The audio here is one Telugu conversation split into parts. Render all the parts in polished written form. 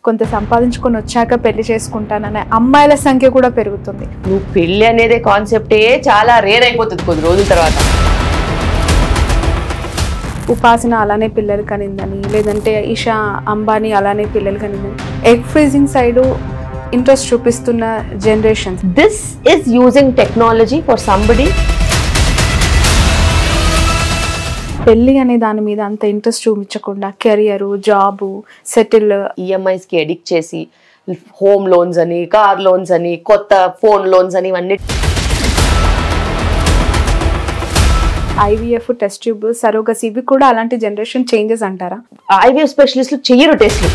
కొంత సంపాదించుకొని వచ్చాక పెళ్లి చేసుకుంటాననే అమ్మాయిల సంఖ్య కూడా పెరుగుతుంది. నువ్వు పెళ్లి అనేది కాన్సెప్టే చాలా రేర్ అయిపోతుంది కొద్ది రోజుల తర్వాత. ఉపాసన అలానే పిల్లలు కనిందని, లేదంటే ఇషా అంబానీ అలానే పిల్లలు కనిందని, ఎగ్ ఫ్రీజింగ్ సైడ్ ఇంట్రెస్ట్ చూపిస్తున్న generations. This is using technology for somebody. పెళ్ళి అనే దాని మీద అంత ఇంట్రెస్ట్ చూపించకుండా కెరియరు, జాబు, సెటిల్, ఈఎంఐస్కి ఎడిక్ట్ చేసి హోమ్ లోన్స్ అని, కార్ లోన్స్ అని, కొత్త ఫోన్ లోన్స్ అని, ఇవన్నీ. ఐవీఎఫ్, టెస్ట్ ట్యూబ్, సరోగసీ, ఇవి కూడా అలాంటి జనరేషన్ చేంజెస్ అంటారా? ఐవీఎఫ్ స్పెషలిస్టులు చెయ్యరు టెస్ట్లు.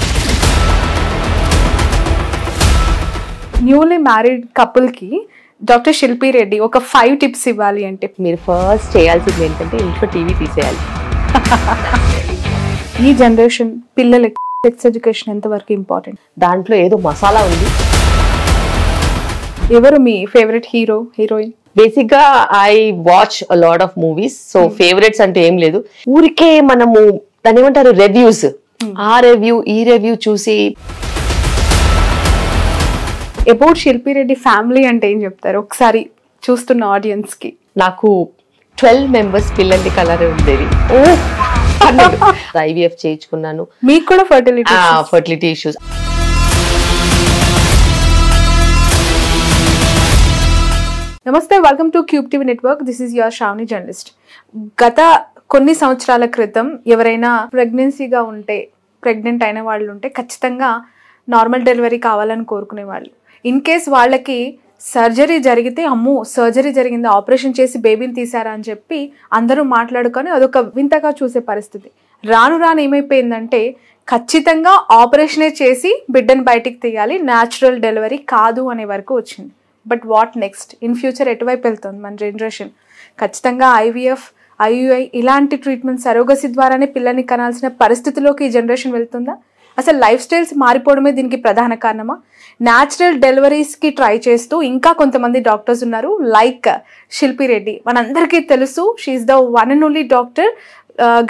Newly married కపుల్కి doctor Shilpi Reddy ఒక 5 టిప్స్ ఇవ్వాలి అంటే, మీరు ఫస్ట్ చేయాల్సింది ఏంటంటే ఇంట్లో టీవీ తీసేయాలి. ఈ జనరేషన్ పిల్లలకి సెక్స్ ఎడ్యుకేషన్ ఎంతవరకు ఇంపార్టెంట్? దాంట్లో ఏదో మసాలా ఉంది. ఎవరు మీ ఫేవరెట్ హీరో, హీరోయిన్? బేసిక్ గా I watch a lot of movies. So favourites అంటే ఏం లేదు. ఊరికే మనము దాని ఏమంటారు రివ్యూస్, ఆ రివ్యూ ఈ రివ్యూ చూసి. అబౌట్ శిల్పి రెడ్డి ఫ్యామిలీ అంటే ఏం చెప్తారు ఒకసారి చూస్తున్న ఆడియన్స్ కి? నాకు 12 మెంబర్స్ పిల్లల్ని కలర్ ఉండేది. ఐవీఎఫ్ చేయించుకున్నాను. మీకు కూడా ఫర్టిలిటీ ఇష్యూస్. నమస్తే, welcome to Cube TV network. This is your Sravani journalist. గత కొన్ని సంవత్సరాల క్రితం ఎవరైనా ప్రెగ్నెన్సీగా ఉంటే, ప్రెగ్నెంట్ అయిన వాళ్ళు ఉంటే ఖచ్చితంగా నార్మల్ డెలివరీ కావాలని కోరుకునేవాళ్ళు. ఇన్ కేస్ వాళ్ళకి సర్జరీ జరిగితే, అమ్మో సర్జరీ జరిగింది, ఆపరేషన్ చేసి బేబీని తీసారా అని చెప్పి అందరూ మాట్లాడుకొని అదొక వింతగా చూసే పరిస్థితి. రాను రాను ఏమైపోయిందంటే ఖచ్చితంగా ఆపరేషనే చేసి బిడ్డను బయటికి తీయాలి, న్యాచురల్ డెలివరీ కాదు అనే వరకు వచ్చింది. But what next? In future ఎటువైపు వెళ్తుంది మన జనరేషన్? ఖచ్చితంగా ఐవీఎఫ్, ఐయుఐ ఇలాంటి ట్రీట్మెంట్, సరోగసీ ద్వారానే పిల్లల్ని కనాల్సిన పరిస్థితిలోకి ఈ జనరేషన్ వెళ్తుందా? అసలు లైఫ్ స్టైల్స్ మారిపోవడమే దీనికి ప్రధాన కారణమా? న్యాచురల్ డెలివరీస్కి ట్రై చేస్తూ ఇంకా కొంతమంది డాక్టర్స్ ఉన్నారు, లైక్ శిల్పి రెడ్డి. మనందరికీ తెలుసు, she is the one and only doctor,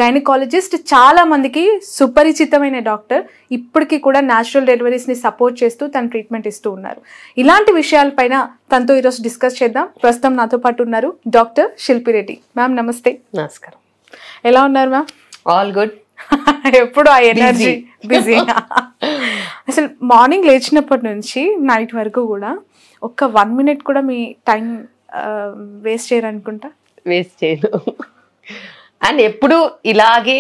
gynaecologist, చాలా మందికి సుపరిచితమైన డాక్టర్. ఇప్పటికీ కూడా న్యాచురల్ డెలివరీస్ని సపోర్ట్ చేస్తూ తన ట్రీట్మెంట్ ఇస్తూ ఉన్నారు. ఇలాంటి విషయాలపైన తనతో ఈరోజు డిస్కస్ చేద్దాం. ప్రస్తుతం నాతో పాటు ఉన్నారు డాక్టర్ శిల్పి రెడ్డి. మ్యామ్ నమస్తే. నమస్కారం. ఎలా ఉన్నారు మ్యామ్? All good. ఎప్పుడు ఆ ఎనర్జీ, బిజీ. అసలు మార్నింగ్ లేచినప్పటి నుంచి నైట్ వరకు కూడా ఒక్క 1 మినిట్ కూడా మీ టైం వేస్ట్ చేయరనుకుంటా? వేస్ట్ చేయను. అండ్ ఎప్పుడు ఇలాగే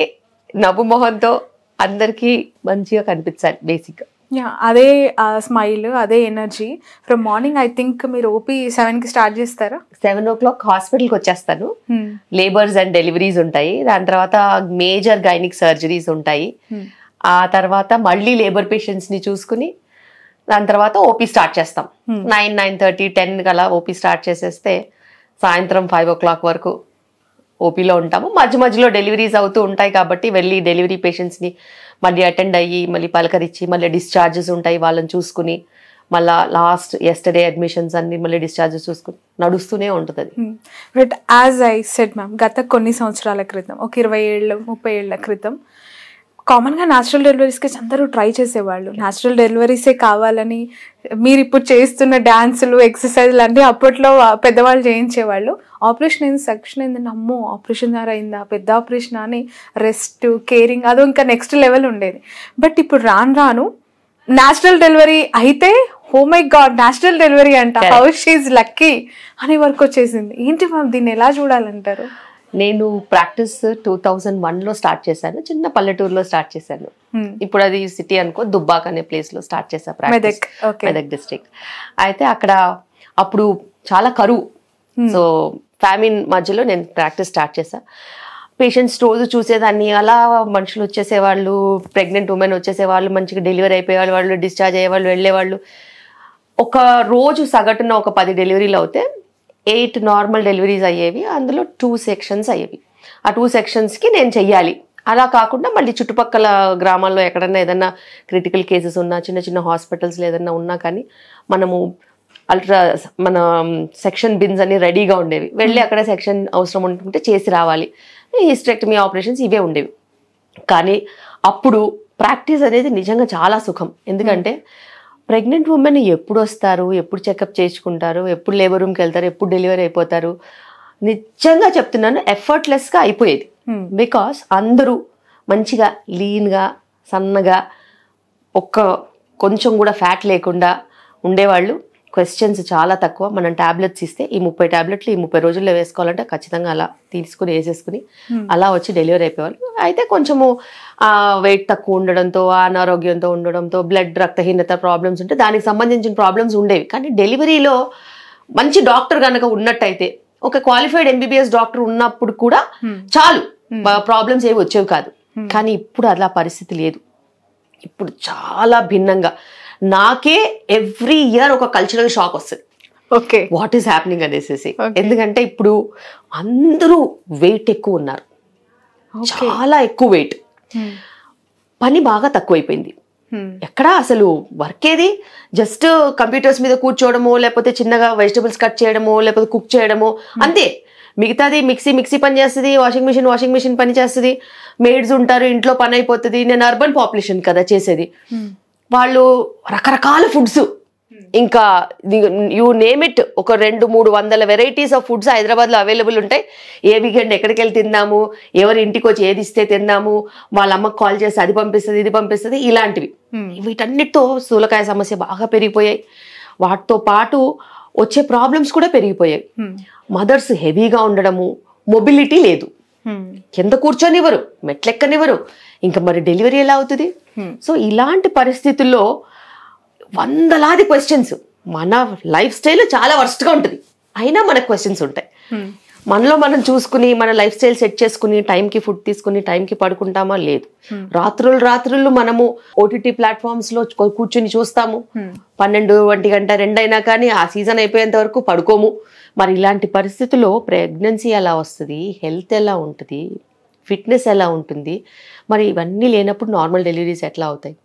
నవ్వు మొహంతో అందరికీ మంచిగా కనిపించాలి బేసిక్గా. అదే స్మైల్, అదే energy from morning. I think మీరు ఓపీ 7కి స్టార్ట్ చేస్తారా? 7 o'clock హాస్పిటల్కి వచ్చేస్తాను. లేబర్స్ అండ్ డెలివరీస్ ఉంటాయి, దాని తర్వాత మేజర్ గైనిక్ సర్జరీస్ ఉంటాయి, ఆ తర్వాత మళ్ళీ లేబర్ పేషెంట్స్ని చూసుకుని దాని తర్వాత ఓపీ స్టార్ట్ చేస్తాం. 9, 9:30, 10 కలా ఓపీ స్టార్ట్ చేసేస్తే సాయంత్రం 5 o'clock వరకు ఓపీలో ఉంటాము. మధ్య మధ్యలో డెలివరీస్ అవుతూ ఉంటాయి కాబట్టి వెళ్ళి డెలివరీ పేషెంట్స్ని మళ్ళీ అటెండ్ అయ్యి మళ్ళీ పలకరించి మళ్ళీ డిశ్చార్జెస్ ఉంటాయి, వాళ్ళని చూసుకుని మళ్ళీ లాస్ట్ ఎస్టర్డే అడ్మిషన్స్ అన్ని మళ్ళీ డిశ్చార్జెస్ చూసుకుని నడుస్తూనే ఉంటుంది. But as I said ma'am, గత కొన్ని సంవత్సరాల క్రితం, ఒక 20 ఏళ్ళు 30 ఏళ్ల క్రితం కామన్గా న్యాచురల్ డెలివరీస్కి అందరూ ట్రై చేసేవాళ్ళు. న్యాచురల్ డెలివరీసే కావాలని. మీరు ఇప్పుడు చేస్తున్న డ్యాన్సులు, ఎక్సర్సైజ్లు అన్నీ అప్పట్లో పెద్దవాళ్ళు చేయించేవాళ్ళు. ఆపరేషన్ అయింది, సెక్షన్ అయిందండి, అమ్మో ఆపరేషన్ ద్వారా అయిందా, పెద్ద ఆపరేషన్ అని రెస్ట్, కేరింగ్, అదో ఇంకా నెక్స్ట్ లెవెల్ ఉండేది. బట్ ఇప్పుడు రాను రాను న్యాచురల్ డెలివరీ అయితే oh my God natural delivery అంట, హౌ షీ ఈజ్ లక్కీ అనే వరకు వచ్చేసింది. ఏంటి మ్యామ్, దీన్ని ఎలా చూడాలంటారు? నేను ప్రాక్టీస్ 2001లో స్టార్ట్ చేశాను. చిన్న పల్లెటూరులో స్టార్ట్ చేశాను. ఇప్పుడు అది సిటీ అనుకో, దుబ్బాక్ అనే ప్లేస్లో స్టార్ట్ చేశాను ప్రాక్టీస్, మెదక్ డిస్ట్రిక్ట్. అయితే అక్కడ అప్పుడు చాలా కరువు, సో ఫ్యామిన్ మధ్యలో నేను ప్రాక్టీస్ స్టార్ట్ చేశాను. పేషెంట్స్ రోజు చూసేదాన్ని, అలా మనుషులు వచ్చేసేవాళ్ళు, ప్రెగ్నెంట్ ఉమెన్ వచ్చేసేవాళ్ళు, మంచిగా డెలివరీ అయిపోయేవాళ్ళు, వాళ్ళు డిశ్చార్జ్ అయ్యేవాళ్ళు, వెళ్ళేవాళ్ళు. ఒక రోజు సగటున ఒక 10 డెలివరీలు అవుతే 8 నార్మల్ డెలివరీస్ అయ్యేవి, అందులో 2 సెక్షన్స్ అయ్యేవి. ఆ 2 సెక్షన్స్కి నేను చెయ్యాలి. అలా కాకుండా మళ్ళీ చుట్టుపక్కల గ్రామాల్లో ఎక్కడన్నా ఏదన్నా క్రిటికల్ కేసెస్ ఉన్నా, చిన్న చిన్న హాస్పిటల్స్లో ఏదన్నా ఉన్నా కానీ మనము మన సెక్షన్ బిన్స్ అన్ని రెడీగా ఉండేవి. వెళ్ళి అక్కడ సెక్షన్ అవసరం ఉంటుంటే చేసి రావాలి. హిస్టెక్టమీ ఆపరేషన్స్ ఇవే ఉండేవి. కానీ అప్పుడు ప్రాక్టీస్ అనేది నిజంగా చాలా సుఖం. ఎందుకంటే ప్రెగ్నెంట్ ఉమెన్ ఎప్పుడు వస్తారు, ఎప్పుడు చెకప్ చేసుకుంటారు, ఎప్పుడు లేబర్ రూమ్కి వెళ్తారు, ఎప్పుడు డెలివరీ అయిపోతారు, నిజంగా చెప్తున్నాను ఎఫర్ట్లెస్గా అయిపోయేది. బికాస్ అందరూ మంచిగా లీన్గా సన్నగా కొంచెం కూడా ఫ్యాట్ లేకుండా ఉండేవాళ్ళు. క్వశ్చన్స్ చాలా తక్కువ. మనం టాబ్లెట్స్ ఇస్తే ఈ 30 టాబ్లెట్లు ఈ 30 రోజుల్లో వేసుకోవాలంటే ఖచ్చితంగా అలా తీసుకుని వేసేసుకుని అలా వచ్చి డెలివరీ అయిపోయేవాళ్ళు. అయితే కొంచెము వెయిట్ తక్కువ ఉండడంతో, అనారోగ్యంతో ఉండడంతో, బ్లడ్ రక్తహీనత ప్రాబ్లమ్స్ ఉంటే దానికి సంబంధించిన ప్రాబ్లమ్స్ ఉండేవి. కానీ డెలివరీలో మంచి డాక్టర్ కనుక ఉన్నట్టయితే, ఒక క్వాలిఫైడ్ ఎంబీబీఎస్ డాక్టర్ ఉన్నప్పుడు కూడా చాలు, ప్రాబ్లమ్స్ ఏవి వచ్చేవి కాదు. కానీ ఇప్పుడు అలా పరిస్థితి లేదు. ఇప్పుడు చాలా భిన్నంగా నాకే ఎవ్రీ ఇయర్ ఒక కల్చరల్ షాక్ వస్తుంది. ఓకే, వాట్ ఈస్ హ్యాపెనింగ్ అనేసి. ఎందుకంటే ఇప్పుడు అందరూ వెయిట్ ఎక్కువ ఉన్నారు, చాలా ఎక్కువ వెయిట్. పని బాగా తక్కువైపోయింది. ఎక్కడ అసలు వర్క్ ఏది, జస్ట్ కంప్యూటర్స్ మీద కూర్చోవడమో, లేకపోతే చిన్నగా వెజిటబుల్స్ కట్ చేయడమో, లేకపోతే కుక్ చేయడమో, అంతే. మిగతాది మిక్సీ పని చేస్తుంది, వాషింగ్ మిషన్ పని చేస్తుంది, మేడ్స్ ఉంటారు, ఇంట్లో పని అయిపోతుంది. నేను అర్బన్ పాపులేషన్ కదా చేసేది. వాళ్ళు రకరకాల ఫుడ్స్, ఇంకా యూ నేమ్ ఇట్, ఒక 200-300 వెరైటీస్ ఆఫ్ ఫుడ్స్ హైదరాబాద్లో అవైలబుల్ ఉంటాయి. ఏ వీకెండ్ ఎక్కడికి వెళ్ళి తిందాము, ఎవరి ఇంటికి వచ్చి ఏది ఇస్తే తిందాము, వాళ్ళ అమ్మకి కాల్ చేసి అది పంపిస్తుంది ఇది పంపిస్తుంది, ఇలాంటివి. వీటన్నిటితో స్థూలకాయ సమస్య బాగా పెరిగిపోయాయి. వాటితో పాటు వచ్చే ప్రాబ్లమ్స్ కూడా పెరిగిపోయాయి. మదర్స్ హెవీగా ఉండడము, మొబిలిటీ లేదు, కింద కూర్చొనివ్వరు, మెట్లెక్కనివ్వరు, ఇంకా మరి డెలివరీ ఎలా అవుతుంది? సో ఇలాంటి పరిస్థితుల్లో వందలాది క్వశ్చన్స్. మన లైఫ్ స్టైల్ చాలా వర్స్ట్గా ఉంటుంది, అయినా మనకు క్వశ్చన్స్ ఉంటాయి. మనలో మనం చూసుకుని మన లైఫ్ స్టైల్ సెట్ చేసుకుని టైంకి ఫుడ్ తీసుకుని టైంకి పడుకుంటామా? లేదు. రాత్రులు మనము ఓటీటీ ప్లాట్ఫామ్స్ లో కూర్చుని చూస్తాము. 12-1 గంట 2 అయినా కానీ ఆ సీజన్ అయిపోయేంత వరకు పడుకోము. మరి ఇలాంటి పరిస్థితుల్లో ప్రెగ్నెన్సీ ఎలా వస్తుంది, హెల్త్ ఎలా ఉంటుంది, ఫిట్నెస్ ఎలా ఉంటుంది, మరి ఇవన్నీ లేనప్పుడు నార్మల్ డెలివరీస్ ఎట్లా అవుతాయి?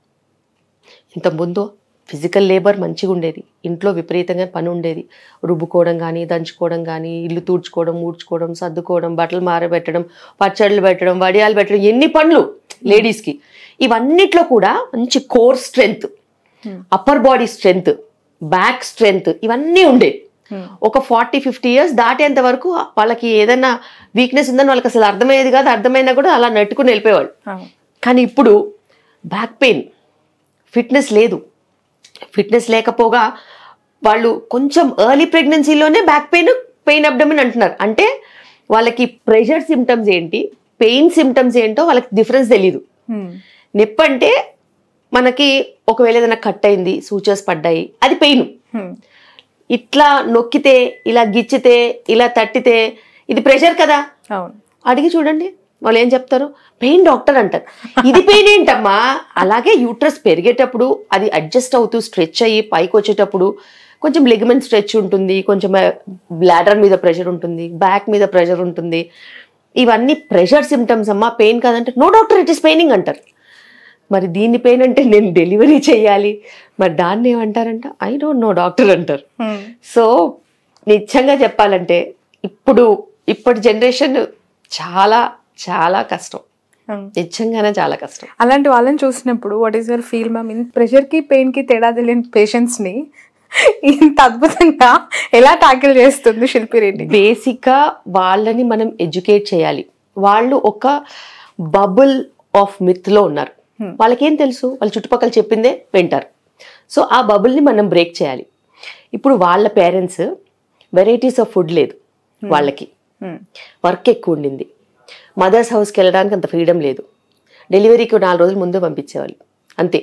ఇంతకుముందు ఫిజికల్ లేబర్ మంచిగా ఉండేది, ఇంట్లో విపరీతంగా పని ఉండేది. రుబ్బుకోవడం కానీ, దంచుకోవడం కానీ, ఇల్లు తుడుచుకోవడం, ఊడ్చుకోవడం, సర్దుకోవడం, బట్టలు మారబెట్టడం, పచ్చళ్ళు పెట్టడం, వడియాలు పెట్టడం, ఎన్ని పనులు లేడీస్కి. ఇవన్నిట్లో కూడా మంచి core strength, upper body strength, back strength, ఇవన్నీ ఉండేవి. ఒక 40-50 ఇయర్స్ దాటేంత వరకు వాళ్ళకి ఏదైనా వీక్నెస్ ఉందని వాళ్ళకి అసలు అర్థమయ్యేది కాదు. అర్థమైనా కూడా అలా నెట్టుకుని వెళ్ళిపోయేవాళ్ళు. కానీ ఇప్పుడు బ్యాక్ పెయిన్, ఫిట్నెస్ లేదు. ఫిట్నెస్ లేకపోగా వాళ్ళు కొంచెం ఎర్లీ ప్రెగ్నెన్సీలోనే బ్యాక్ పెయిన్ అబ్డమిన్ అంటున్నారు. అంటే వాళ్ళకి ప్రెషర్ సిమ్టమ్స్ ఏంటి, పెయిన్ సిమ్టమ్స్ ఏంటో వాళ్ళకి డిఫరెన్స్ తెలీదు. నొప్పి అంటే మనకి ఒకవేళ ఏదైనా కట్ అయింది, సూచర్స్ పడ్డాయి, అది పెయిన్. ఇట్లా నొక్కితే, ఇలా గిచ్చితే, ఇలా తట్టితే ఇది ప్రెషర్ కదా. అడిగి చూడండి, వాళ్ళు ఏం చెప్తారు? పెయిన్ డాక్టర్ అంటారు. ఇది పెయిన్ ఏంటమ్మా? అలాగే యూట్రస్ పెరిగేటప్పుడు అది అడ్జస్ట్ అవుతూ స్ట్రెచ్ అయ్యి పైకి వచ్చేటప్పుడు కొంచెం లిగమెంట్ స్ట్రెచ్ ఉంటుంది, కొంచెం బ్లాడర్ మీద ప్రెషర్ ఉంటుంది, బ్యాక్ మీద ప్రెషర్ ఉంటుంది. ఇవన్నీ ప్రెషర్ సిమ్టమ్స్ అమ్మా, పెయిన్ కాదంటే no doctor it is paining అంటారు. మరి దీన్ని పెయిన్ అంటే నేను డెలివరీ చేయాలి, మరి దాన్ని ఏమంటారంట? ఐ డోంట్ నో డాక్టర్ అంటారు. సో నిజంగా చెప్పాలంటే ఇప్పటి జనరేషన్ చాలా చాలా కష్టం, నిజంగానే చాలా కష్టం. అలాంటి వాళ్ళని చూసినప్పుడు what is your feel ma'am? Pressure కి పెయిన్ కి తేడా తెలియని పేషెంట్స్ ని ఇంత అద్భుతంగా ఎలా టాకిల్ చేస్తుంది శిల్పి రెడ్డి? బేసిక్ గా వాళ్ళని మనం ఎడ్యుకేట్ చేయాలి. వాళ్ళు ఒక బబుల్ ఆఫ్ మిత్ లో ఉన్నారు. వాళ్ళకేం తెలుసు? వాళ్ళ చుట్టుపక్కల చెప్పిందే వింటారు. సో ఆ బబుల్ని మనం బ్రేక్ చేయాలి. ఇప్పుడు వాళ్ళ పేరెంట్స్ వెరైటీస్ ఆఫ్ ఫుడ్ లేదు, వాళ్ళకి వర్క్ ఎక్కువ ఉండింది, మదర్స్ హౌస్కి వెళ్ళడానికి అంత ఫ్రీడమ్ లేదు. డెలివరీకి 4 రోజుల ముందు పంపించేవాళ్ళు అంతే.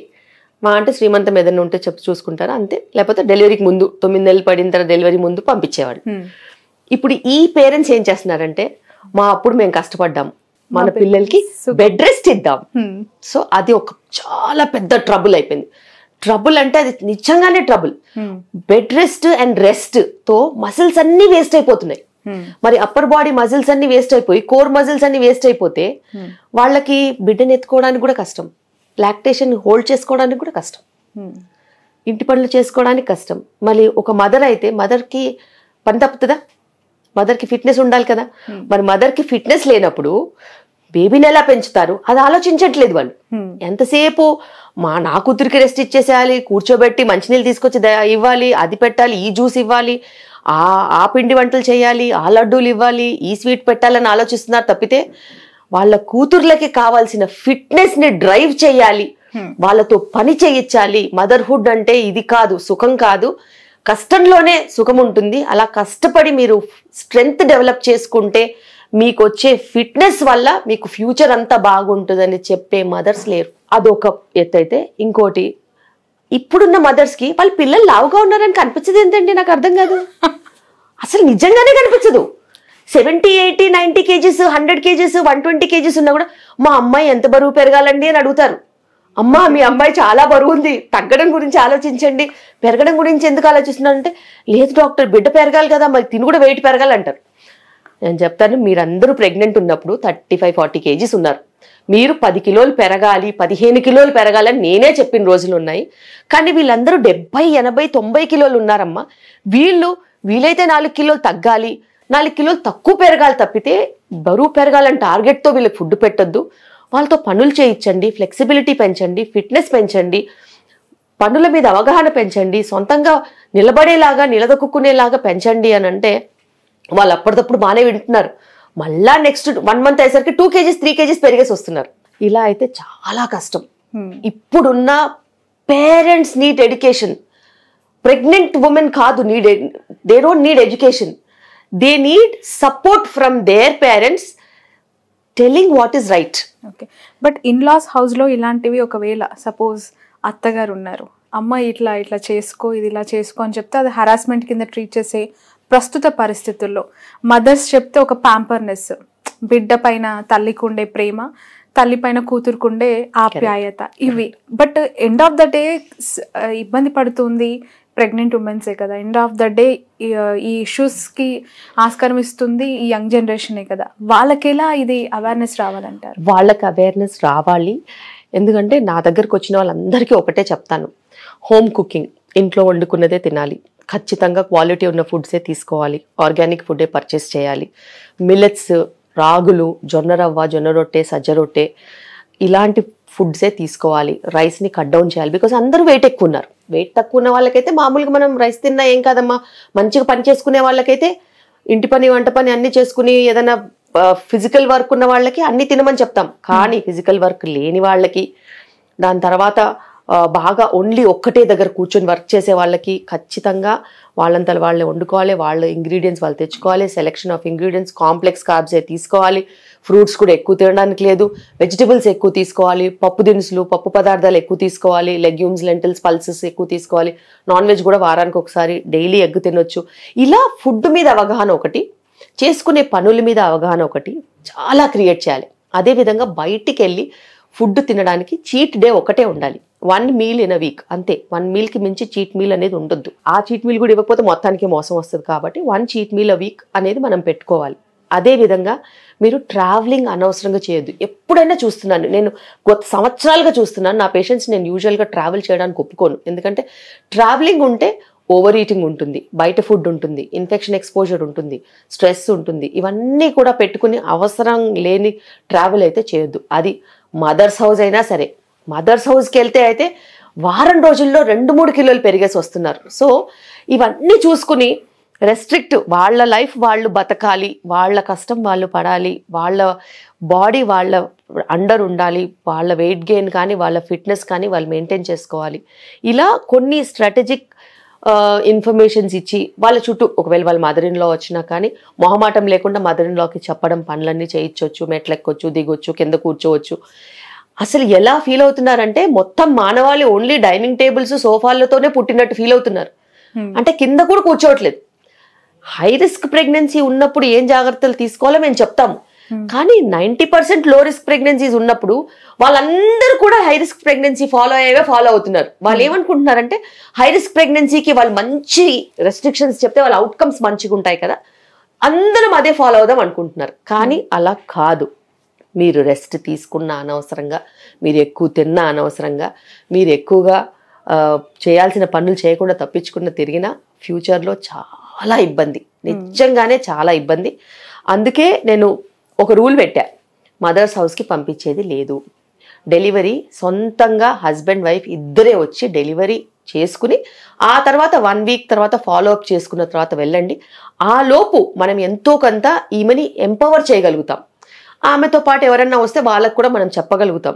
మా అంటే శ్రీమంతం ఏదైనా ఉంటే చూసుకుంటారా అంతే, లేకపోతే డెలివరీకి ముందు 9 నెలలు పడిన తర్వాత డెలివరీ ముందు పంపించేవాళ్ళు. ఇప్పుడు ఈ పేరెంట్స్ ఏం చేస్తున్నారంటే, అప్పుడు మేము కష్టపడ్డాం, మన పిల్లలకి బెడ్ రెస్ట్ ఇద్దాం. సో అది ఒక చాలా పెద్ద ట్రబుల్ అయిపోయింది. ట్రబుల్ అంటే అది నిజంగానే trouble. Bed rest and rest తో మసిల్స్ అన్ని వేస్ట్ అయిపోతున్నాయి. మరి అప్పర్ బాడీ మజిల్స్ అన్ని వేస్ట్ అయిపోయి, కోర్ మజిల్స్ అన్ని వేస్ట్ అయిపోతే వాళ్ళకి బిడ్డను ఎత్తుకోవడానికి కూడా కష్టం, లాక్టేషన్ హోల్డ్ చేసుకోవడానికి కూడా కష్టం, ఇంటి పనులు చేసుకోవడానికి కష్టం. మళ్ళీ ఒక మదర్ అయితే మదర్కి పని తప్పుతుందా? మదర్కి ఫిట్నెస్ ఉండాలి కదా. మరి మదర్కి ఫిట్నెస్ లేనప్పుడు బేబీని ఎలా పెంచుతారు అది ఆలోచించట్లేదు వాళ్ళు. ఎంతసేపు నా కూతురికి రెస్ట్ ఇచ్చేసేయాలి, కూర్చోబెట్టి మంచినీళ్ళు తీసుకొచ్చి ఇవ్వాలి, అది పెట్టాలి, ఈ జ్యూస్ ఇవ్వాలి, ఆ పిండి వంటలు చేయాలి, ఆ లడ్డూలు ఇవ్వాలి, ఈ స్వీట్ పెట్టాలని ఆలోచిస్తున్నారు తప్పితే వాళ్ళ కూతుర్లకి కావాల్సిన ఫిట్నెస్ ని డ్రైవ్ చేయాలి, వాళ్ళతో పని చేయించాలి. మదర్హుడ్ అంటే ఇది కాదు, సుఖం కాదు, కష్టంలోనే సుఖం ఉంటుంది. అలా కష్టపడి మీరు స్ట్రెంగ్త్ డెవలప్ చేసుకుంటే మీకు వచ్చే ఫిట్నెస్ వల్ల మీకు ఫ్యూచర్ అంతా బాగుంటుందని చెప్పే మదర్స్ లేరు. అదొక ఎత్తు అయితే, ఇంకోటి ఇప్పుడున్న మదర్స్ కి వాళ్ళ పిల్లలు లావుగా ఉన్నారని కనిపించదు ఏంటండి, నాకు అర్థం కాదు. అసలు నిజంగానే కనిపించదు. 70, 80, 90 kgs, 100 kgs, 120 kgs ఉన్నా కూడా మా అమ్మాయి ఎంత బరువు పెరగాలండి అని అడుగుతారు. అమ్మా మీ అమ్మాయి చాలా బరువు ఉంది, తగ్గడం గురించి ఆలోచించండి, పెరగడం గురించి ఎందుకు ఆలోచిస్తున్నారంటే లేదు డాక్టర్ బిడ్డ పెరగాలి కదా, మరి తిని కూడా వెయిట్ పెరగాలంటారు. నేను చెప్తాను, మీరందరూ ప్రెగ్నెంట్ ఉన్నప్పుడు 35-40 kgs ఉన్నారు. మీరు 10 కిలోలు పెరగాలి, 15 కిలోలు పెరగాలని నేనే చెప్పిన రోజులు ఉన్నాయి. కానీ వీళ్ళందరూ 70, 80, 90 కిలోలు ఉన్నారమ్మా. వీలైతే 4 కిలోలు తగ్గాలి, 4 కిలోలు తక్కువ పెరగాలి తప్పితే బరువు పెరగాలని టార్గెట్తో వీళ్ళకి ఫుడ్ పెట్టొద్దు. వాళ్ళతో పనులు చేయించండి, ఫ్లెక్సిబిలిటీ పెంచండి, ఫిట్నెస్ పెంచండి, పనుల మీద అవగాహన పెంచండి, సొంతంగా నిలబడేలాగా నిలదొక్కునేలాగా పెంచండి అని అంటే వాళ్ళు అప్పటికప్పుడు బాగానే వింటున్నారు. మళ్ళా నెక్స్ట్ 1 month అయ్యేసరికి 2 kgs 3 kgs పెరిగేసి వస్తున్నారు. ఇలా అయితే చాలా కష్టం. ఇప్పుడున్న parents need education. Pregnant women కాదు they don't need education, they need support from their parents telling what is right. Okay, but in laws హౌస్లో ఇలాంటివి ఒకవేళ సపోజ్ అత్తగారు ఉన్నారు, అమ్మ ఇట్లా చేసుకో, ఇది ఇలా చేసుకో అని చెప్తే అది హరాస్మెంట్ కింద ట్రీట్ చేసే ప్రస్తుత పరిస్థితుల్లో మదర్స్ చెప్తే ఒక ప్యాంపర్నెస్, బిడ్డ పైన తల్లికి ఉండే ప్రేమ, తల్లి పైన కూతురుకుండే ఆప్యాయత, ఇవి. But end of the day ఇబ్బంది పడుతుంది ప్రెగ్నెంట్ ఉమెన్సే కదా. ఎండ్ ఆఫ్ ద డే ఈ ఇష్యూస్కి ఆస్కారం ఇస్తుంది ఈ యంగ్ జనరేషనే కదా. వాళ్ళకెలా ఇది అవేర్నెస్ రావాలంటారు? వాళ్ళకి అవేర్నెస్ రావాలి. ఎందుకంటే నా దగ్గరకు వచ్చిన వాళ్ళందరికీ ఒకటే చెప్తాను, హోమ్ కుకింగ్, ఇంట్లో వండుకున్నదే తినాలి, ఖచ్చితంగా క్వాలిటీ ఉన్న ఫుడ్సే తీసుకోవాలి, ఆర్గానిక్ ఫుడ్డే పర్చేస్ చేయాలి, మిల్లెట్స్, రాగులు, జొన్న రవ్వ, జొన్న రొట్టె, సజ్జ రొట్టె ఇలాంటి ఫుడ్సే తీసుకోవాలి. రైస్ని కట్ డౌన్ చేయాలి. బికాస్ అందరూ వెయిట్ ఎక్కువ ఉన్నారు. వెయిట్ తక్కువ ఉన్న వాళ్ళకైతే మామూలుగా మనం రైస్ తిన్నా ఏం కాదమ్మా, మంచిగా పని చేసుకునే వాళ్ళకైతే ఇంటి పని వంట పని అన్ని చేసుకుని ఏదైనా ఫిజికల్ వర్క్ ఉన్న వాళ్ళకి అన్ని తినమని చెప్తాం. కానీ ఫిజికల్ వర్క్ లేని వాళ్ళకి, దాని తర్వాత బాగా ఓన్లీ ఒక్కటే దగ్గర కూర్చొని వర్క్ చేసే వాళ్ళకి ఖచ్చితంగా వాళ్ళంతా వాళ్ళే వండుకోవాలి, వాళ్ళ ఇంగ్రీడియంట్స్ వాళ్ళు తెచ్చుకోవాలి, సెలెక్షన్ ఆఫ్ ఇంగ్రీడియంట్స్ కాంప్లెక్స్ కార్బ్సే తీసుకోవాలి, ఫ్రూట్స్ కూడా ఎక్కువ తినడానికి లేదు, వెజిటబుల్స్ ఎక్కువ తీసుకోవాలి, పప్పు దినుసులు, పప్పు పదార్థాలు ఎక్కువ తీసుకోవాలి, లెగ్యూమ్స్, లెంటిల్స్, పల్సెస్ ఎక్కువ తీసుకోవాలి, నాన్ వెజ్ కూడా వారానికి ఒకసారి డైలీ ఎగ్ తినొచ్చు. ఇలా ఫుడ్ మీద అవగాహన ఒకటి, చేసుకునే పనుల మీద అవగాహన ఒకటి చాలా క్రియేట్ చేయాలి. అదేవిధంగా బయటికి వెళ్ళి ఫుడ్ తినడానికి చీట్ డే ఒకటే ఉండాలి, 1 meal in a week అంతే. 1 mealకి మించి చీట్ మీల్ అనేది ఉండొద్దు. ఆ చీట్ మీల్ కూడా ఇవ్వకపోతే మొత్తానికి మోసం వస్తుంది కాబట్టి 1 cheat meal a week అనేది మనం పెట్టుకోవాలి. అదేవిధంగా మీరు ట్రావెలింగ్ అనవసరంగా చేయొద్దు. ఎప్పుడైనా చూస్తున్నాను నేను, గత సంవత్సరాలుగా చూస్తున్నాను, నా పేషెంట్స్ నేను యూజువల్గా ట్రావెల్ చేయడానికి ఒప్పుకోను. ఎందుకంటే ట్రావెలింగ్ ఉంటే ఓవర్ ఈటింగ్ ఉంటుంది, బయట ఫుడ్ ఉంటుంది, ఇన్ఫెక్షన్ ఎక్స్పోజర్ ఉంటుంది, స్ట్రెస్ ఉంటుంది. ఇవన్నీ కూడా పెట్టుకుని అవసరం లేని ట్రావెల్ అయితే చేయొద్దు. అది మదర్స్ హౌస్ అయినా సరే. మదర్స్ హౌస్కి వెళ్తే అయితే వారం రోజుల్లో 2-3 కిలోలు పెరిగేసి వస్తున్నారు. సో ఇవన్నీ చూసుకుని రెస్ట్రిక్ట్, వాళ్ళ లైఫ్ వాళ్ళు బతకాలి, వాళ్ళ కష్టం వాళ్ళు పడాలి, వాళ్ళ బాడీ వాళ్ళ అండర్ ఉండాలి, వాళ్ళ వెయిట్ గెయిన్ కానీ వాళ్ళ ఫిట్నెస్ కానీ వాళ్ళు మెయింటైన్ చేసుకోవాలి. ఇలా కొన్ని స్ట్రాటజిక్ ఇన్ఫర్మేషన్స్ ఇచ్చి వాళ్ళ చుట్టూ, ఒకవేళ వాళ్ళ మదర్ ఇన్ లా వచ్చినా కానీ మొహమాటం లేకుండా మదర్ ఇన్ లాకి చెప్పడం, పనులన్నీ చేయించవచ్చు, మెట్లు ఎక్కొచ్చు, దిగొచ్చు, కింద కూర్చోవచ్చు. అసలు ఎలా ఫీల్ అవుతున్నారంటే మొత్తం మానవాళి ఓన్లీ డైనింగ్ టేబుల్స్, సోఫాలతోనే పుట్టినట్టు ఫీల్ అవుతున్నారు. అంటే కింద కూడా కూర్చోవట్లేదు. హై రిస్క్ ప్రెగ్నెన్సీ ఉన్నప్పుడు ఏం జాగ్రత్తలు తీసుకోవాలో మేము చెప్తాము. కానీ 90% లో రిస్క్ ప్రెగ్నెన్సీస్ ఉన్నప్పుడు వాళ్ళందరూ కూడా హై రిస్క్ ప్రెగ్నెన్సీ ఫాలో అవుతున్నారు. వాళ్ళు ఏమనుకుంటున్నారంటే హై రిస్క్ ప్రెగ్నెన్సీకి వాళ్ళు మంచి రెస్ట్రిక్షన్స్ చెప్తే వాళ్ళ అవుట్కమ్స్ మంచిగా ఉంటాయి కదా, అందరం అదే ఫాలో అవుదాం అనుకుంటున్నారు. కానీ అలా కాదు. మీరు రెస్ట్ తీసుకున్న అనవసరంగా, మీరు ఎక్కువ తిన్న అనవసరంగా, మీరు ఎక్కువగా చేయాల్సిన పనులు చేయకుండా తప్పించుకున్న తిరిగినా ఫ్యూచర్లో చాలా ఇబ్బంది, నిజంగానే చాలా ఇబ్బంది. అందుకే నేను ఒక రూల్ పెట్టా, మదర్స్ హౌస్కి పంపించేది లేదు. డెలివరీ సొంతంగా హస్బెండ్ వైఫ్ ఇద్దరే వచ్చి డెలివరీ చేసుకుని ఆ తర్వాత 1 వీక్ తర్వాత ఫాలోఅప్ చేసుకున్న తర్వాత వెళ్ళండి. ఆ లోపు మనం ఎంతో కొంత ఈమెని ఎంపవర్ చేయగలుగుతాం. ఆమెతో పాటు ఎవరన్నా వస్తే వాళ్ళకు కూడా మనం చెప్పగలుగుతాం.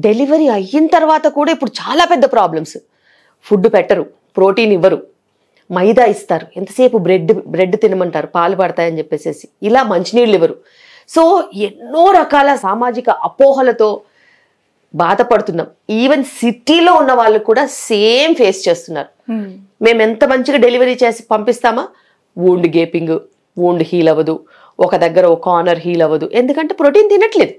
డెలివరీ అయిన తర్వాత కూడా ఇప్పుడు చాలా పెద్ద ప్రాబ్లమ్స్. ఫుడ్ పెట్టరు, ప్రోటీన్ ఇవ్వరు, మైదా ఇస్తారు, ఎంతసేపు బ్రెడ్ తినమంటారు, పాలు పడతాయని చెప్పేసి, ఇలా మంచినీళ్ళు ఇవ్వరు. సో ఎన్నో రకాల సామాజిక అపోహలతో బాధపడుతున్నాం. ఈవెన్ సిటీలో ఉన్న వాళ్ళు కూడా సేమ్ ఫేస్ చేస్తున్నారు. మేము ఎంత మంచిగా డెలివరీ చేసి పంపిస్తామా, వూండ్ గేపింగ్, వూండ్ హీల్ అవ్వదు, ఒక దగ్గర ఒక కార్నర్ హీల్ అవ్వదు, ఎందుకంటే ప్రోటీన్ తినట్లేదు.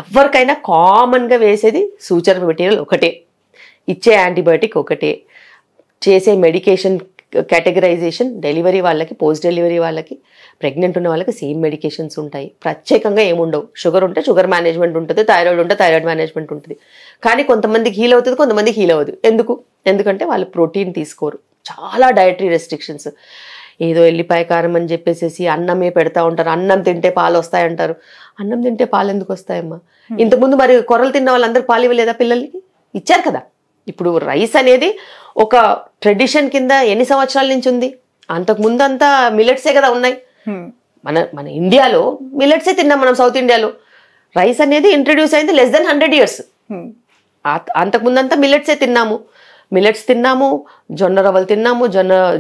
ఎవరికైనా కామన్గా వేసేది సూచన మెటీరియల్ ఒకటే, ఇచ్చే యాంటీబయాటిక్ ఒకటే, చేసే మెడికేషన్ కేటగరైజేషన్ డెలివరీ వాళ్ళకి, పోస్ట్ డెలివరీ వాళ్ళకి, ప్రెగ్నెంట్ ఉన్న వాళ్ళకి సేమ్ మెడికేషన్స్ ఉంటాయి. ప్రత్యేకంగా ఏముండవు. షుగర్ ఉంటే షుగర్ మేనేజ్మెంట్ ఉంటుంది, థైరాయిడ్ ఉంటే థైరాయిడ్ మేనేజ్మెంట్ ఉంటుంది. కానీ కొంతమందికి హీల్ అవుతుంది, కొంతమందికి హీల్ అవ్వదు. ఎందుకంటే వాళ్ళు ప్రోటీన్ తీసుకోరు. చాలా డయటరీ రెస్ట్రిక్షన్స్. ఏదో ఎల్లిపాయ కారం అని చెప్పేసి అన్నమే పెడతా ఉంటారు. అన్నం తింటే పాలు వస్తాయంటారు. అన్నం తింటే పాలు ఎందుకు వస్తాయమ్మా? ఇంతకుముందు మరి కొర్రలు తిన్న వాళ్ళందరూ పాలు ఇవ్వలేదా పిల్లలకి? ఇచ్చారు కదా. ఇప్పుడు రైస్ అనేది ఒక ట్రెడిషన్ కింద ఎన్ని సంవత్సరాల నుంచి ఉంది? అంతకుముందు అంతా మిల్లెట్సే కదా ఉన్నాయి. మన ఇండియాలో మిల్లెట్సే తిన్నాం మనం. సౌత్ ఇండియాలో రైస్ అనేది ఇంట్రడ్యూస్ అయింది less than 100 years. అంతకుముందంతా మిల్లెట్సే తిన్నాము. మిల్లెట్స్ తిన్నాము, జొన్న రవ్వలు తిన్నాము,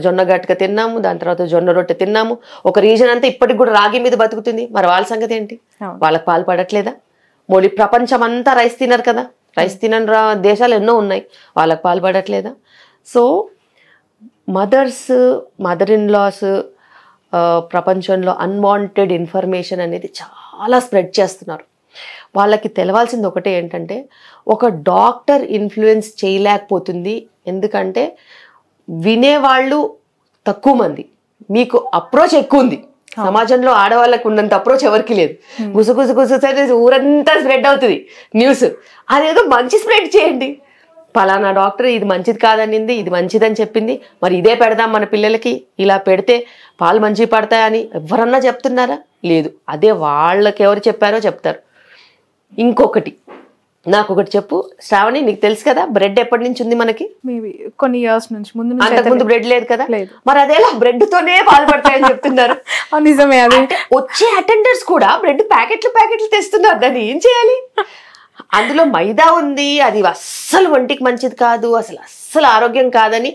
జొన్న గట్క తిన్నాము, దాని తర్వాత జొన్న రొట్టె తిన్నాము. ఒక రీజన్ అంతా ఇప్పటికి కూడా రాగి మీద బతుకుతుంది. మరి వాళ్ళ సంగతి ఏంటి? వాళ్ళకి పాలు పడట్లేదా? ప్రపంచం అంతా రైస్ తినరు కదా. రైస్ తినని దేశాలు ఎన్నో ఉన్నాయి. వాళ్ళకి పాలు పడట్లేదా? సో మదర్ ఇన్ లాస్ ప్రపంచంలో అన్వాంటెడ్ ఇన్ఫర్మేషన్ అనేది చాలా స్ప్రెడ్ చేస్తున్నారు. వాళ్ళకి తెలవాల్సింది ఒకటే ఏంటంటే, ఒక డాక్టర్ ఇన్ఫ్లుయెన్స్ చేయలేకపోతుంది. ఎందుకంటే వినేవాళ్ళు తక్కువ మంది, మీకు అప్రోచ్ ఎక్కువ ఉంది. సమాజంలో ఆడవాళ్ళకు ఉన్నంత అప్రోచ్ ఎవరికి లేదు. గుసగుస ఊరంతా స్ప్రెడ్ అవుతుంది న్యూస్. అదేదో మంచి స్ప్రెడ్ చేయండి. పలానా డాక్టర్ ఇది మంచిది కాదనింది, ఇది మంచిదని చెప్పింది, మరి ఇదే పెడదాం మన పిల్లలకి, ఇలా పెడితే పాలు మంచిగా పడతాయని ఎవరన్నా చెప్తున్నారా? లేదు. అదే వాళ్ళకి ఎవరు చెప్పారో చెప్తారు. ఇంకొకటి నాకు ఒకటి చెప్పు శ్రావణి, నీకు తెలుసు కదా బ్రెడ్ ఎప్పటి నుంచి ఉంది మనకి? కొన్ని ఇయర్స్ నుంచి. అంతకుముందు బ్రెడ్ లేదు కదా. మరి అదేలా బ్రెడ్ తోనే పాలు పడతాయని చెప్తున్నారు? నిజమే. అది వచ్చే అటెండర్స్ కూడా బ్రెడ్ ప్యాకెట్లు తెస్తున్నారు. దాన్ని ఏం చేయాలి? అందులో మైదా ఉంది, అది అస్సలు ఒంటికి మంచిది కాదు, అస్సలు ఆరోగ్యం కాదని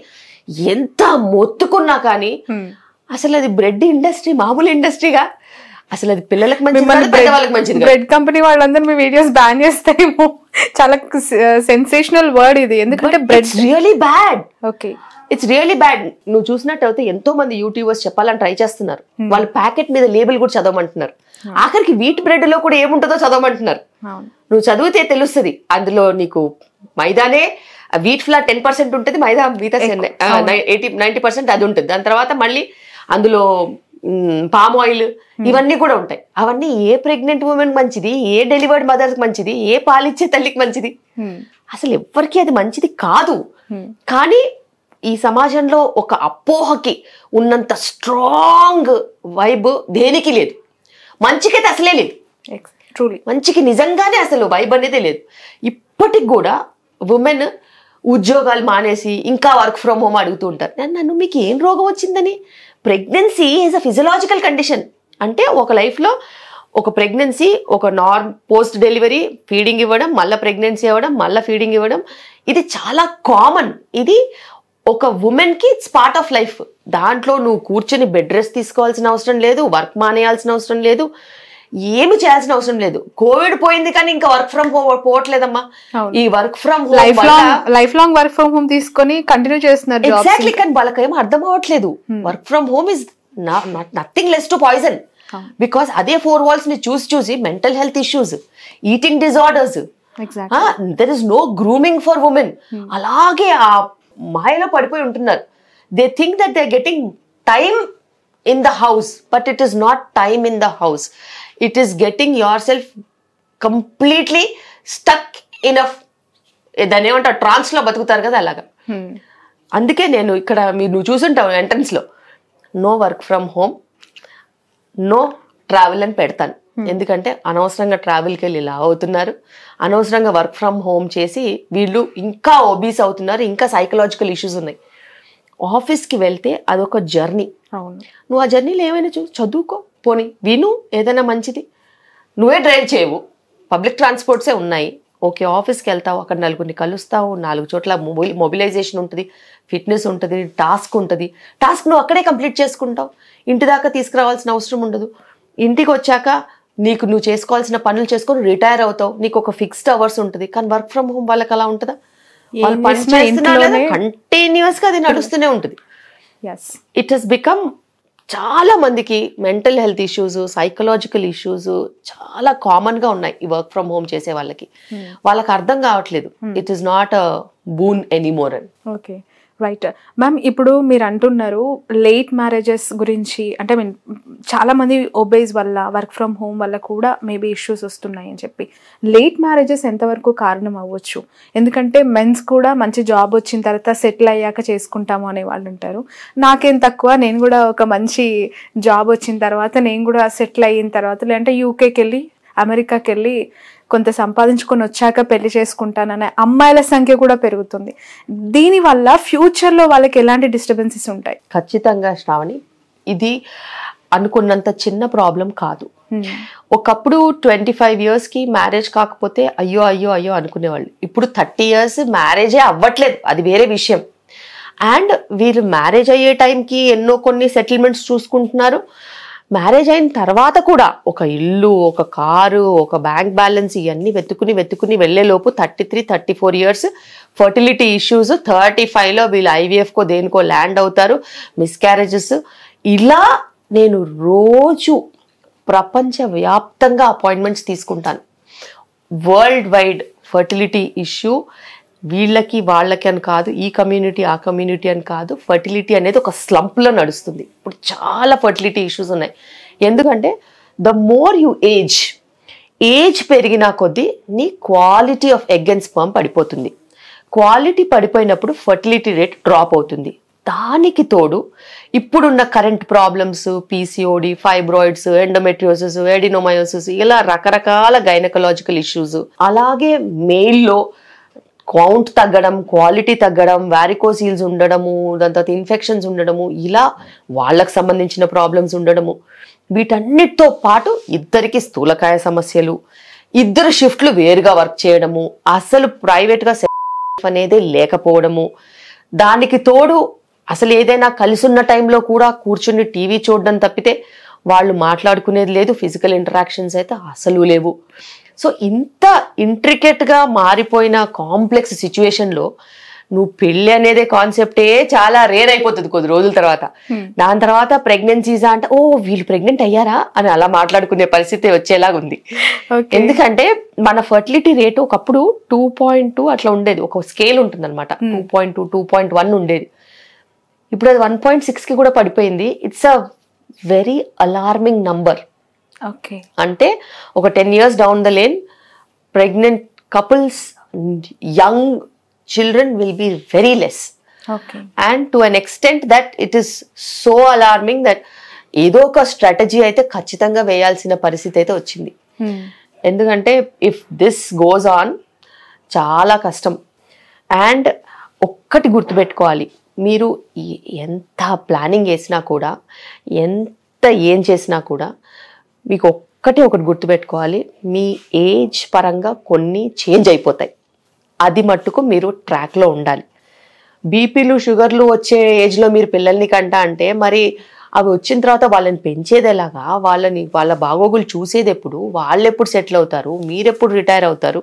ఎంత మొత్తుకున్నా కానీ అసలు అది బ్రెడ్ ఇండస్ట్రీ మామూలు ఇండస్ట్రీగా? అసలు అది పిల్లలకు మంచిది. బ్రెడ్ కంపెనీ వాళ్ళందరూ మీ వీడియోస్ బ్యాన్ చేస్తారేమో. చాలా సెన్సేషనల్ వర్డ్ ఇది. ఎందుకంటే bread really bad. Okay, it's really bad. నువ్వు చూసినట్టు అయితే ఎంతో మంది యూట్యూబర్స్ చెప్పాలని ట్రై చేస్తున్నారు. వాళ్ళు ప్యాకెట్ మీద లేబుల్ కూడా చదవమంటున్నారు. ఆఖరికి వీట్ బ్రెడ్ లో కూడా ఏముంటుందో చదవమంటున్నారు. నువ్వు చదివితే తెలుస్తుంది. అందులో నీకు మైదానే, వీట్ ఫ్లార్ 10% ఉంటుంది, మైదా మిగతా 90% అది ఉంటుంది. దాని తర్వాత మళ్ళీ అందులో పామ్ ఆయిల్ ఇవన్నీ కూడా ఉంటాయి. అవన్నీ ఏ ప్రెగ్నెంట్ ఉమెన్ మంచిది, ఏ డెలివర్డ్ మదర్స్ మంచిది, ఏ పాలిచ్చే తల్లికి మంచిది? అసలు ఎవ్వరికి అది మంచిది కాదు. కానీ ఈ సమాజంలో ఒక అపోహకి ఉన్నంత స్ట్రాంగ్ వైబ్ దేనికి లేదు. మంచికైతే అసలే లేదు. మంచికి నిజంగానే అసలు వైబ్ అనేది లేదు. ఇప్పటికి కూడా ఉమెన్ ఉద్యోగాలు మానేసి ఇంకా వర్క్ ఫ్రమ్ హోమ్ అడుగుతూ ఉంటారు. నన్ను మీకు ఏం రోగం వచ్చిందని? Pregnancy is a physiological condition. అంటే ఒక లైఫ్లో ఒక ప్రెగ్నెన్సీ, ఒక పోస్ట్ డెలివరీ ఫీడింగ్ ఇవ్వడం, మళ్ళీ ప్రెగ్నెన్సీ అవ్వడం, మళ్ళీ ఫీడింగ్ ఇవ్వడం, ఇది చాలా కామన్. ఇది ఒక ఉమెన్కి ఇట్స్ పార్ట్ ఆఫ్ లైఫ్. దాంట్లో నువ్వు కూర్చొని బెడ్ రెస్ట్ తీసుకోవాల్సిన అవసరం లేదు, వర్క్ మానేయాల్సిన అవసరం లేదు, ఏమి చేయాల్సిన అవసరం లేదు. కోవిడ్ పోయింది కానీ ఇంకా వర్క్ ఫ్రమ్ హోమ్ పోవట్లేదమ్మా. ఈ work from home life long work from home తీసుకొని కంటిన్యూ చేస్తున్నారు. ఎగ్జాక్ట్లీ. కానీ వాళ్ళకేమో అర్థం అవ్వట్లేదు. Work from home is nothing less to poison. Because అదే 4 walls ని చూసి mental health issues, eating disorders, there is no grooming for women. అలాగే ఆ మాయలో పడిపోయి ఉంటున్నారు. They think that they are getting time in the house, but it is not time in the house. It is getting your self completely stuck in దాన్ని ఏమంటారు, ట్రాన్స్ లో బతుకుతారు కదా అలాగా. అందుకే నేను ఇక్కడ నువ్వు చూసుంటావు ఎంట్రన్స్ లో, no work from home, no travel అని పెడతాను. ఎందుకంటే అనవసరంగా ట్రావెల్కి వెళ్ళి ఇలా అవుతున్నారు, అనవసరంగా వర్క్ ఫ్రమ్ హోమ్ చేసి వీళ్ళు ఇంకా ఒబీస్ అవుతున్నారు, ఇంకా సైకలాజికల్ ఇష్యూస్ ఉన్నాయి. ఆఫీస్కి వెళ్తే అదొక జర్నీ. నువ్వు ఆ జర్నీలో ఏమైనా చదువుకో, పోనీ విను, ఏదైనా మంచిది. నువ్వే డ్రైవ్ చేయవు, పబ్లిక్ ట్రాన్స్పోర్ట్సే ఉన్నాయి. ఓకే, ఆఫీస్కి వెళ్తావు, అక్కడ నలుగురిని కలుస్తావు, 4 చోట్ల మొబిలైజేషన్ ఉంటుంది, ఫిట్నెస్ ఉంటుంది, టాస్క్ ఉంటుంది. టాస్క్ నువ్వు అక్కడే కంప్లీట్ చేసుకుంటావు, ఇంటి దాకా తీసుకురావాల్సిన అవసరం ఉండదు. ఇంటికి వచ్చాక నువ్వు చేసుకోవాల్సిన పనులు చేసుకొని రిటైర్ అవుతావు, నీకు ఒక ఫిక్స్డ్ అవర్స్ ఉంటుంది. కానీ వర్క్ ఫ్రమ్ హోమ్ వాళ్ళకి అలా ఉంటుందా? వాళ్ళు పని చేస్తున్నా లేదా కంటిన్యూస్ గా అది నడుస్తూనే ఉంటుంది. ఇట్ హెస్ బికమ్ చాలా మందికి mental health issues, psychological issues చాలా కామన్ గా ఉన్నాయి ఈ వర్క్ ఫ్రమ్ హోమ్ చేసే వాళ్ళకి. వాళ్ళకి అర్థం కావట్లేదు, it is not a boon anymore అని. Okay, right ma'am. ఇప్పుడు మీరు అంటున్నారు లేట్ మ్యారేజెస్ గురించి, అంటే మీన్ చాలా మంది ఒబేస్ వల్ల, వర్క్ ఫ్రమ్ హోమ్ వల్ల కూడా మేబీ ఇష్యూస్ వస్తున్నాయి అని చెప్పి. లేట్ మ్యారేజెస్ ఎంతవరకు కారణం అవ్వచ్చు? ఎందుకంటే మెన్స్ కూడా మంచి జాబ్ వచ్చిన తర్వాత సెటిల్ అయ్యాక చేసుకుంటాము అనే వాళ్ళు ఉంటారు. నాకేం తక్కువ, నేను కూడా ఒక మంచి జాబ్ వచ్చిన తర్వాత, నేను కూడా సెటిల్ అయిన తర్వాత, లేదంటే యూకేకి వెళ్ళి, అమెరికాకి వెళ్ళి కొంత సంపాదించుకొని వచ్చాక పెళ్లి చేసుకుంటాననే అమ్మాయిల సంఖ్య కూడా పెరుగుతుంది. దీనివల్ల ఫ్యూచర్లో వాళ్ళకి ఎలాంటి డిస్టర్బెన్సెస్ ఉంటాయి? ఖచ్చితంగా శ్రావణి, ఇది అనుకున్నంత చిన్న ప్రాబ్లం కాదు. ఒకప్పుడు 25 yearsకి మ్యారేజ్ కాకపోతే అయ్యో అయ్యో అయ్యో అనుకునేవాళ్ళు. ఇప్పుడు 30 years మ్యారేజే అవ్వట్లేదు, అది వేరే విషయం. అండ్ వీరు మ్యారేజ్ అయ్యే టైంకి ఎన్నో కొన్ని సెటిల్మెంట్స్ చూసుకుంటున్నారు. మ్యారేజ్ అయిన తర్వాత కూడా ఒక ఇల్లు, ఒక కారు, ఒక బ్యాంక్ బ్యాలెన్స్, ఇవన్నీ వెతుకుని వెళ్ళేలోపు 33-34 years ఫర్టిలిటీ ఇష్యూస్, 35లో వీళ్ళు IVFకో దేనికో ల్యాండ్ అవుతారు, మిస్క్యారేజెస్. ఇలా నేను రోజు ప్రపంచవ్యాప్తంగా అపాయింట్మెంట్స్ తీసుకుంటాను. వరల్డ్ వైడ్ ఫర్టిలిటీ ఇష్యూ వీళ్ళకి వాళ్ళకి అని కాదు, ఈ కమ్యూనిటీ ఆ కమ్యూనిటీ అని కాదు, ఫర్టిలిటీ అనేది ఒక స్లంప్లో నడుస్తుంది. ఇప్పుడు చాలా ఫర్టిలిటీ ఇష్యూస్ ఉన్నాయి. ఎందుకంటే ద మోర్ యు ఏజ్ పెరిగినా కొద్దీ నీ quality of egg and sperm పడిపోతుంది. క్వాలిటీ పడిపోయినప్పుడు ఫర్టిలిటీ రేట్ డ్రాప్ అవుతుంది. దానికి తోడు ఇప్పుడున్న current problems, PCOD, fibroids, endometriosis, adenomyosis, ఇలా రకరకాల గైనకలాజికల్ ఇష్యూస్, అలాగే మెయిల్లో కౌంట్ తగ్గడం, క్వాలిటీ తగ్గడం, వారికోసీల్స్ ఉండడము, దాని తర్వాత ఇన్ఫెక్షన్స్ ఉండడము, ఇలా వాళ్ళకు సంబంధించిన ప్రాబ్లమ్స్ ఉండడము, వీటన్నిటితో పాటు ఇద్దరికి స్థూలకాయ సమస్యలు, 2 షిఫ్ట్లు వేరుగా వర్క్ చేయడము, అసలు ప్రైవేట్గా అనేదే లేకపోవడము, దానికి తోడు అసలు ఏదైనా కలిసి ఉన్న టైంలో కూడా కూర్చుని టీవీ చూడడం తప్పితే వాళ్ళు మాట్లాడుకునేది లేదు, ఫిజికల్ ఇంటరాక్షన్స్ అయితే అసలు లేవు. సో ఇంత ఇంట్రికెట్గా మారిపోయిన కాంప్లెక్స్ సిచ్యువేషన్లో నువ్వు పెళ్ళి అనేదే కాన్సెప్టే చాలా రేర్ అయిపోతుంది కొద్ది రోజుల తర్వాత. దాని తర్వాత ప్రెగ్నెన్సీసా అంటే, ఓ వీళ్ళు ప్రెగ్నెంట్ అయ్యారా అని అలా మాట్లాడుకునే పరిస్థితి వచ్చేలాగా ఉంది. ఎందుకంటే మన ఫర్టిలిటీ రేటు ఒకప్పుడు 2.2 అట్లా ఉండేది, ఒక స్కేల్ ఉంటుంది అనమాట, 2.2, 2.1 ఉండేది. ఇప్పుడు అది 1.6కి కూడా పడిపోయింది. It's a very alarming number. Okay, అంటే ఒక 10 years down the lane pregnant couples, young children will be very less. Okay. And to an extent that it is so alarming that ఏదో ఒక స్ట్రాటజీ అయితే ఖచ్చితంగా వేయాల్సిన పరిస్థితి అయితే వచ్చింది. ఎందుకంటే ఇఫ్ దిస్ గోస్ ఆన్ చాలా కష్టం. అండ్ ఒక్కటి గుర్తుపెట్టుకోవాలి, మీరు ఎంత ప్లానింగ్ వేసినా కూడా, ఎంత ఏం చేసినా కూడా, మీకు ఒకటి గుర్తుపెట్టుకోవాలి, మీ ఏజ్ పరంగా కొన్ని చేంజ్ అయిపోతాయి. అది మట్టుకు మీరు ట్రాక్లో ఉండాలి. బీపీలు, షుగర్లు వచ్చే ఏజ్లో మీరు పిల్లల్ని కంటా అంటే మరి అవి వచ్చిన తర్వాత వాళ్ళని పెంచేది ఎలాగా, వాళ్ళ బాగోగులు చూసేది ఎప్పుడు, వాళ్ళు ఎప్పుడు సెటిల్ అవుతారు, మీరెప్పుడు రిటైర్ అవుతారు,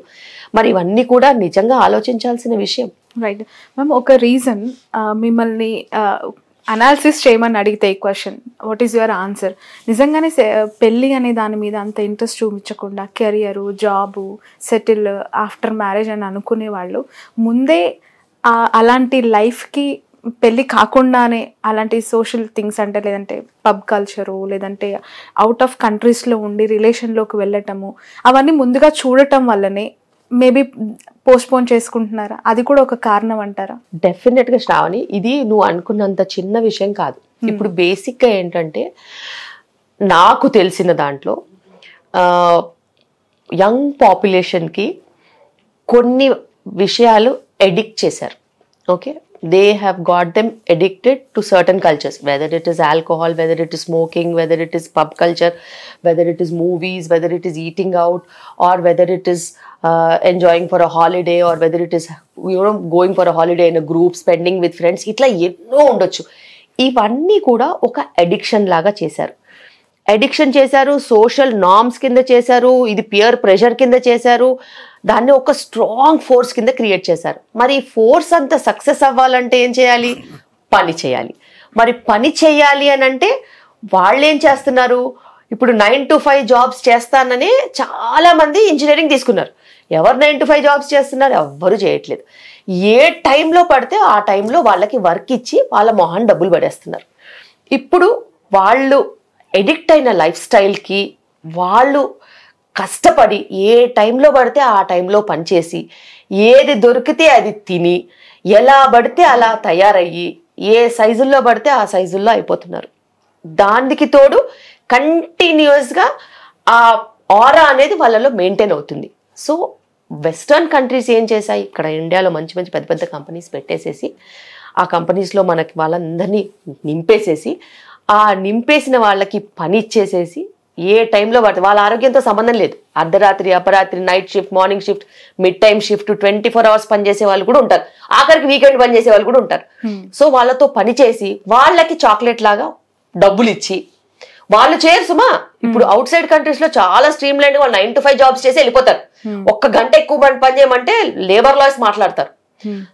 మరి ఇవన్నీ కూడా నిజంగా ఆలోచించాల్సిన విషయం. రైట్ మ్యామ్, ఒక రీజన్ మిమ్మల్ని అనాలిసిస్ చేయమని అడిగితే ఈ question, what is your answer? నిజంగానే పెళ్ళి అనే దాని మీద అంత ఇంట్రెస్ట్ చూపించకుండా career, job, settle after marriage అని అనుకునే వాళ్ళు ముందే అలాంటి లైఫ్కి పెళ్ళి కాకుండానే అలాంటి సోషల్ థింగ్స్ అంటే, లేదంటే పబ్ కల్చరు, లేదంటే అవుట్ ఆఫ్ కంట్రీస్లో ఉండి రిలేషన్లోకి వెళ్ళటము, అవన్నీ ముందుగా చూడటం వల్లనే మేబీ పోస్ట్పోన్ చేసుకుంటున్నారా? అది కూడా ఒక కారణం అంటారా? డెఫినెట్ గా శ్రావణి, ఇది నువ్వు అనుకున్నంత చిన్న విషయం కాదు. ఇప్పుడు బేసిక్ గా ఏంటంటే నాకు తెలిసిన దాంట్లో యంగ్ పాపులేషన్కి కొన్ని విషయాలు ఎడిక్ట్ చేశారు. Okay, they have got them addicted to certain cultures, whether it is alcohol, whether it is smoking, whether it is pub culture, whether it is movies, whether it is eating out, or whether it is enjoying for a holiday, or whether it is going for a holiday in a group, spending with friends, ఇట్లా ఎన్నో ఉండొచ్చు. ఇవన్నీ కూడా ఒక అడిక్షన్ లాగా చేశారు. అడిక్షన్ చేశారు, సోషల్ నార్మ్స్ కింద చేశారు, ఇది పియర్ ప్రెషర్ కింద చేశారు, దాన్ని ఒక స్ట్రాంగ్ ఫోర్స్ కింద క్రియేట్ చేశారు. మరి ఈ ఫోర్స్ అంతా సక్సెస్ అవ్వాలంటే ఏం చేయాలి? పని చేయాలి. మరి పని చేయాలి అని అంటే వాళ్ళు ఏం చేస్తున్నారు? ఇప్పుడు 9 to 5 జాబ్స్ చేస్తానని చాలా మంది ఇంజనీరింగ్ తీసుకున్నారు. ఎవరు 9 to 5 జాబ్స్ చేస్తున్నారు? ఎవ్వరు చేయట్లేదు. ఏ టైంలో పడితే ఆ టైంలో వాళ్ళకి వర్క్ ఇచ్చి వాళ్ళ మొహాన్ని డబ్బులు పడేస్తున్నారు. ఇప్పుడు వాళ్ళు ఎడిక్ట్ అయిన లైఫ్ స్టైల్కి వాళ్ళు కష్టపడి ఏ టైంలో పడితే ఆ టైంలో పనిచేసి ఏది దొరికితే అది తిని ఎలా పడితే అలా తయారయ్యి ఏ సైజుల్లో పడితే ఆ సైజుల్లో అయిపోతున్నారు. దానికి తోడు కంటిన్యూస్గా ఆ ఆరా అనేది వాళ్ళలో మెయింటైన్ అవుతుంది. సో వెస్టర్న్ కంట్రీస్ ఏం చేశాయి? ఇక్కడ ఇండియాలో మంచి మంచి పెద్ద పెద్ద కంపెనీస్ పెట్టేసేసి ఆ కంపెనీస్లో మనకి వాళ్ళందరినీ నింపేసేసి ఆ నింపేసిన వాళ్ళకి పని ఇచ్చేసేసి ఏ టైంలో పడితే వాళ్ళ ఆరోగ్యంతో సంబంధం లేదు. అర్ధరాత్రి, అపరాత్రి, night shift, morning shift, mid time shift, 24 hours పనిచేసే వాళ్ళు కూడా ఉంటారు. ఆఖరికి వీకెండ్ పనిచేసే వాళ్ళు కూడా ఉంటారు. సో వాళ్ళతో పని చేసి వాళ్ళకి చాక్లెట్ లాగా డబ్బులు ఇచ్చి వాళ్ళు చేయరు సుమా. ఇప్పుడు అవుట్ సైడ్ కంట్రీస్ లో చాలా స్ట్రీమ్ లైన్ వాళ్ళు 9 to 5 జాబ్స్ చేసి వెళ్ళిపోతారు. ఒక్క గంట ఎక్కువ పని చేయమంటే లేబర్ లాస్ మాట్లాడతారు.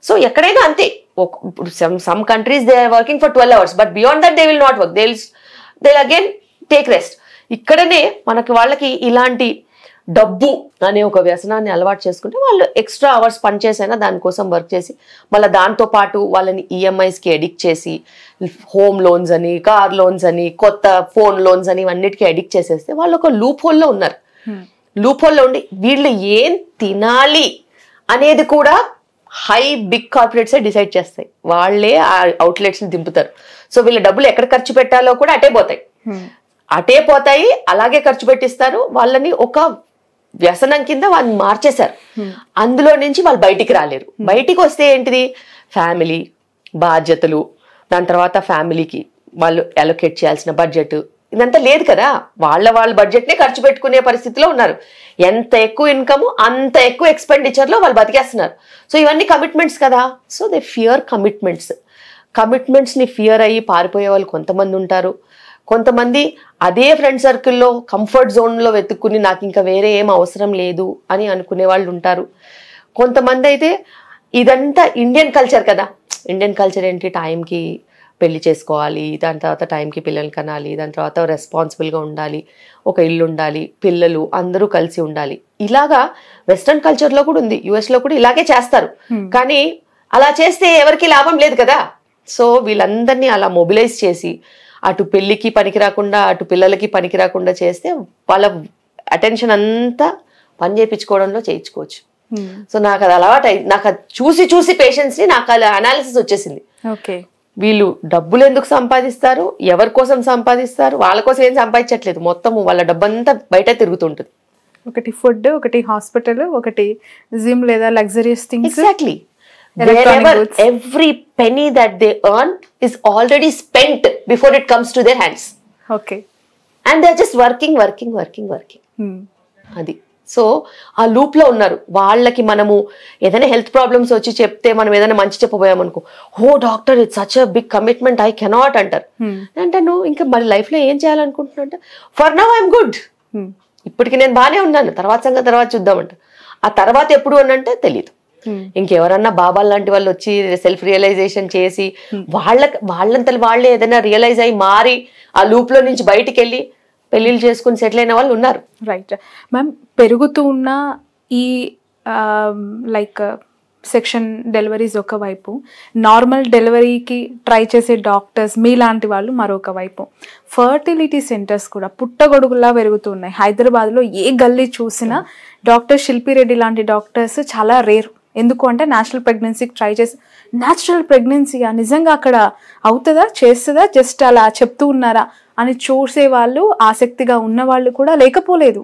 సో ఎక్కడైనా అంతే. ఇప్పుడు some countries they are working for 12 hours, but beyond that they will not work, they will again take rest. ఇక్కడనే వాళ్ళకి ఇలాంటి డబ్బు అనే ఒక వ్యసనాన్ని అలవాటు చేసుకుంటే వాళ్ళు ఎక్స్ట్రా అవర్స్ పనిచేసైనా దానికోసం వర్క్ చేసి మళ్ళీ దాంతో పాటు వాళ్ళని ఈఎంఐస్కి ఎడిక్ట్ చేసి హోమ్ లోన్స్ అని, కార్ లోన్స్ అని, కొత్త ఫోన్ లోన్స్ అని ఇవన్నిటికీ ఎడిక్ట్ చేసేస్తే వాళ్ళు ఒక లూప్ హోల్లో ఉన్నారు. లూప్ హోల్లో ఉండి వీళ్ళు ఏం తినాలి అనేది కూడా బిగ్ కార్పొరేట్సే డిసైడ్ చేస్తాయి. వాళ్ళే ఆ అవుట్లెట్స్ని దింపుతారు. సో వీళ్ళ డబ్బులు ఎక్కడ ఖర్చు పెట్టాలో కూడా అటే పోతాయి, అలాగే ఖర్చు పెట్టిస్తారు. వాళ్ళని ఒక వ్యసనం కింద వాళ్ళని మార్చేశారు. అందులో నుంచి వాళ్ళు బయటికి రాలేరు. బయటికి వస్తే ఏంటిది? ఫ్యామిలీ బాధ్యతలు, దాని తర్వాత ఫ్యామిలీకి వాళ్ళు అలొకేట్ చేయాల్సిన బడ్జెట్ ఇదంతా లేదు కదా. వాళ్ళ బడ్జెట్నే ఖర్చు పెట్టుకునే పరిస్థితిలో ఉన్నారు. ఎంత ఎక్కువ ఇన్కమ్ అంత ఎక్కువ ఎక్స్పెండిచర్లో వాళ్ళు బతికేస్తున్నారు. సో ఇవన్నీ కమిట్మెంట్స్ కదా. సో దే ఫియర్ కమిట్మెంట్స్ని ఫియర్ అయ్యి పారిపోయే వాళ్ళు కొంతమంది ఉంటారు. కొంతమంది అదే ఫ్రెండ్ సర్కిల్లో కంఫర్ట్ జోన్లో వెతుక్కుని నాకు ఇంకా వేరే ఏం అవసరం లేదు అని అనుకునే వాళ్ళు ఉంటారు. కొంతమంది అయితే ఇదంతా ఇండియన్ కల్చర్ కదా. ఇండియన్ కల్చర్ ఏంటి? టైంకి పెళ్లి చేసుకోవాలి, దాని తర్వాత టైంకి పిల్లల్ని కనాలి, దాని తర్వాత రెస్పాన్సిబుల్గా ఉండాలి, ఒక ఇల్లు ఉండాలి, పిల్లలు అందరూ కలిసి ఉండాలి. ఇలాగా వెస్ట్రన్ కల్చర్లో కూడా ఉంది. యుఎస్లో కూడా ఇలాగే చేస్తారు. కానీ అలా చేస్తే ఎవరికి లాభం లేదు కదా. సో వీళ్ళందరినీ అలా మొబిలైజ్ చేసి అటు పెళ్ళికి పనికి రాకుండా అటు పిల్లలకి పనికి రాకుండా చేస్తే వాళ్ళ అటెన్షన్ అంతా పని చేయించుకోవడంలో చేయించుకోవచ్చు. సో నాకు అది అలవాటు అయింది. నాకు అది చూసి పేషెంట్స్ని నాకు అలా అనాలిసిస్ వచ్చేసింది. వీళ్ళు డబ్బులు ఎందుకు సంపాదిస్తారు, ఎవరి కోసం సంపాదిస్తారు, వాళ్ళ కోసం ఏం సంపాదించట్లేదు, మొత్తం వాళ్ళ డబ్బంతా బయట తిరుగుతుంటుంది. ఒకటి ఫుడ్, ఒకటి హాస్పిటల్, ఒకటి జిమ్ లేదా luxurious things. Exactly. Wherever every penny that they earn is already spent before it comes to their hands. Okay. And they're just working. అది. సో ఆ లూప్ లో ఉన్నారు. వాళ్ళకి మనము ఏదైనా హెల్త్ ప్రాబ్లమ్స్ వచ్చి చెప్తే మనం ఏదైనా మంచి చెప్పబోయామనుకో, ఓ doctor it's such a big commitment, I cannot అంటారు. అంటే నువ్వు ఇంకా మరి లైఫ్ లో ఏం చేయాలనుకుంటున్నా అంటే, ఫర్ నౌ ఐఎమ్ గుడ్, ఇప్పటికి నేను బాగానే ఉన్నాను, తర్వాత సంగతి తర్వాత చూద్దామంట. ఆ తర్వాత ఎప్పుడు అని అంటే తెలియదు. ఇంకెవరన్నా బాబాల్ లాంటి వాళ్ళు వచ్చి సెల్ఫ్ రియలైజేషన్ చేసి వాళ్ళంతా వాళ్ళే ఏదైనా రియలైజ్ అయ్యి మారి ఆ లూప్ లో నుంచి బయటికి వెళ్ళి పెళ్లిళ్ళు చేసుకుని సెటిల్ అయిన వాళ్ళు ఉన్నారు. Right ma'am. పెరుగుతూ ఉన్న ఈ లైక్ సెక్షన్ డెలివరీస్ ఒకవైపు, నార్మల్ డెలివరీకి ట్రై చేసే డాక్టర్స్ మీలాంటి వాళ్ళు మరొక వైపు, ఫర్టిలిటీ సెంటర్స్ కూడా పుట్టగొడుగులా పెరుగుతున్నాయి. హైదరాబాద్లో ఏ గల్లీ చూసినా డాక్టర్ శిల్పిరెడ్డి లాంటి డాక్టర్స్ చాలా రేర్. ఎందుకు అంటే న్యాచురల్ ప్రెగ్నెన్సీకి ట్రై చేసి, న్యాచురల్ ప్రెగ్నెన్సీగా నిజంగా అక్కడ అవుతుందా, చేస్తుందా, జస్ట్ అలా చెప్తూ ఉన్నారా, అని చూసే వాళ్ళు, ఆసక్తిగా ఉన్న వాళ్ళు కూడా లేకపోలేదు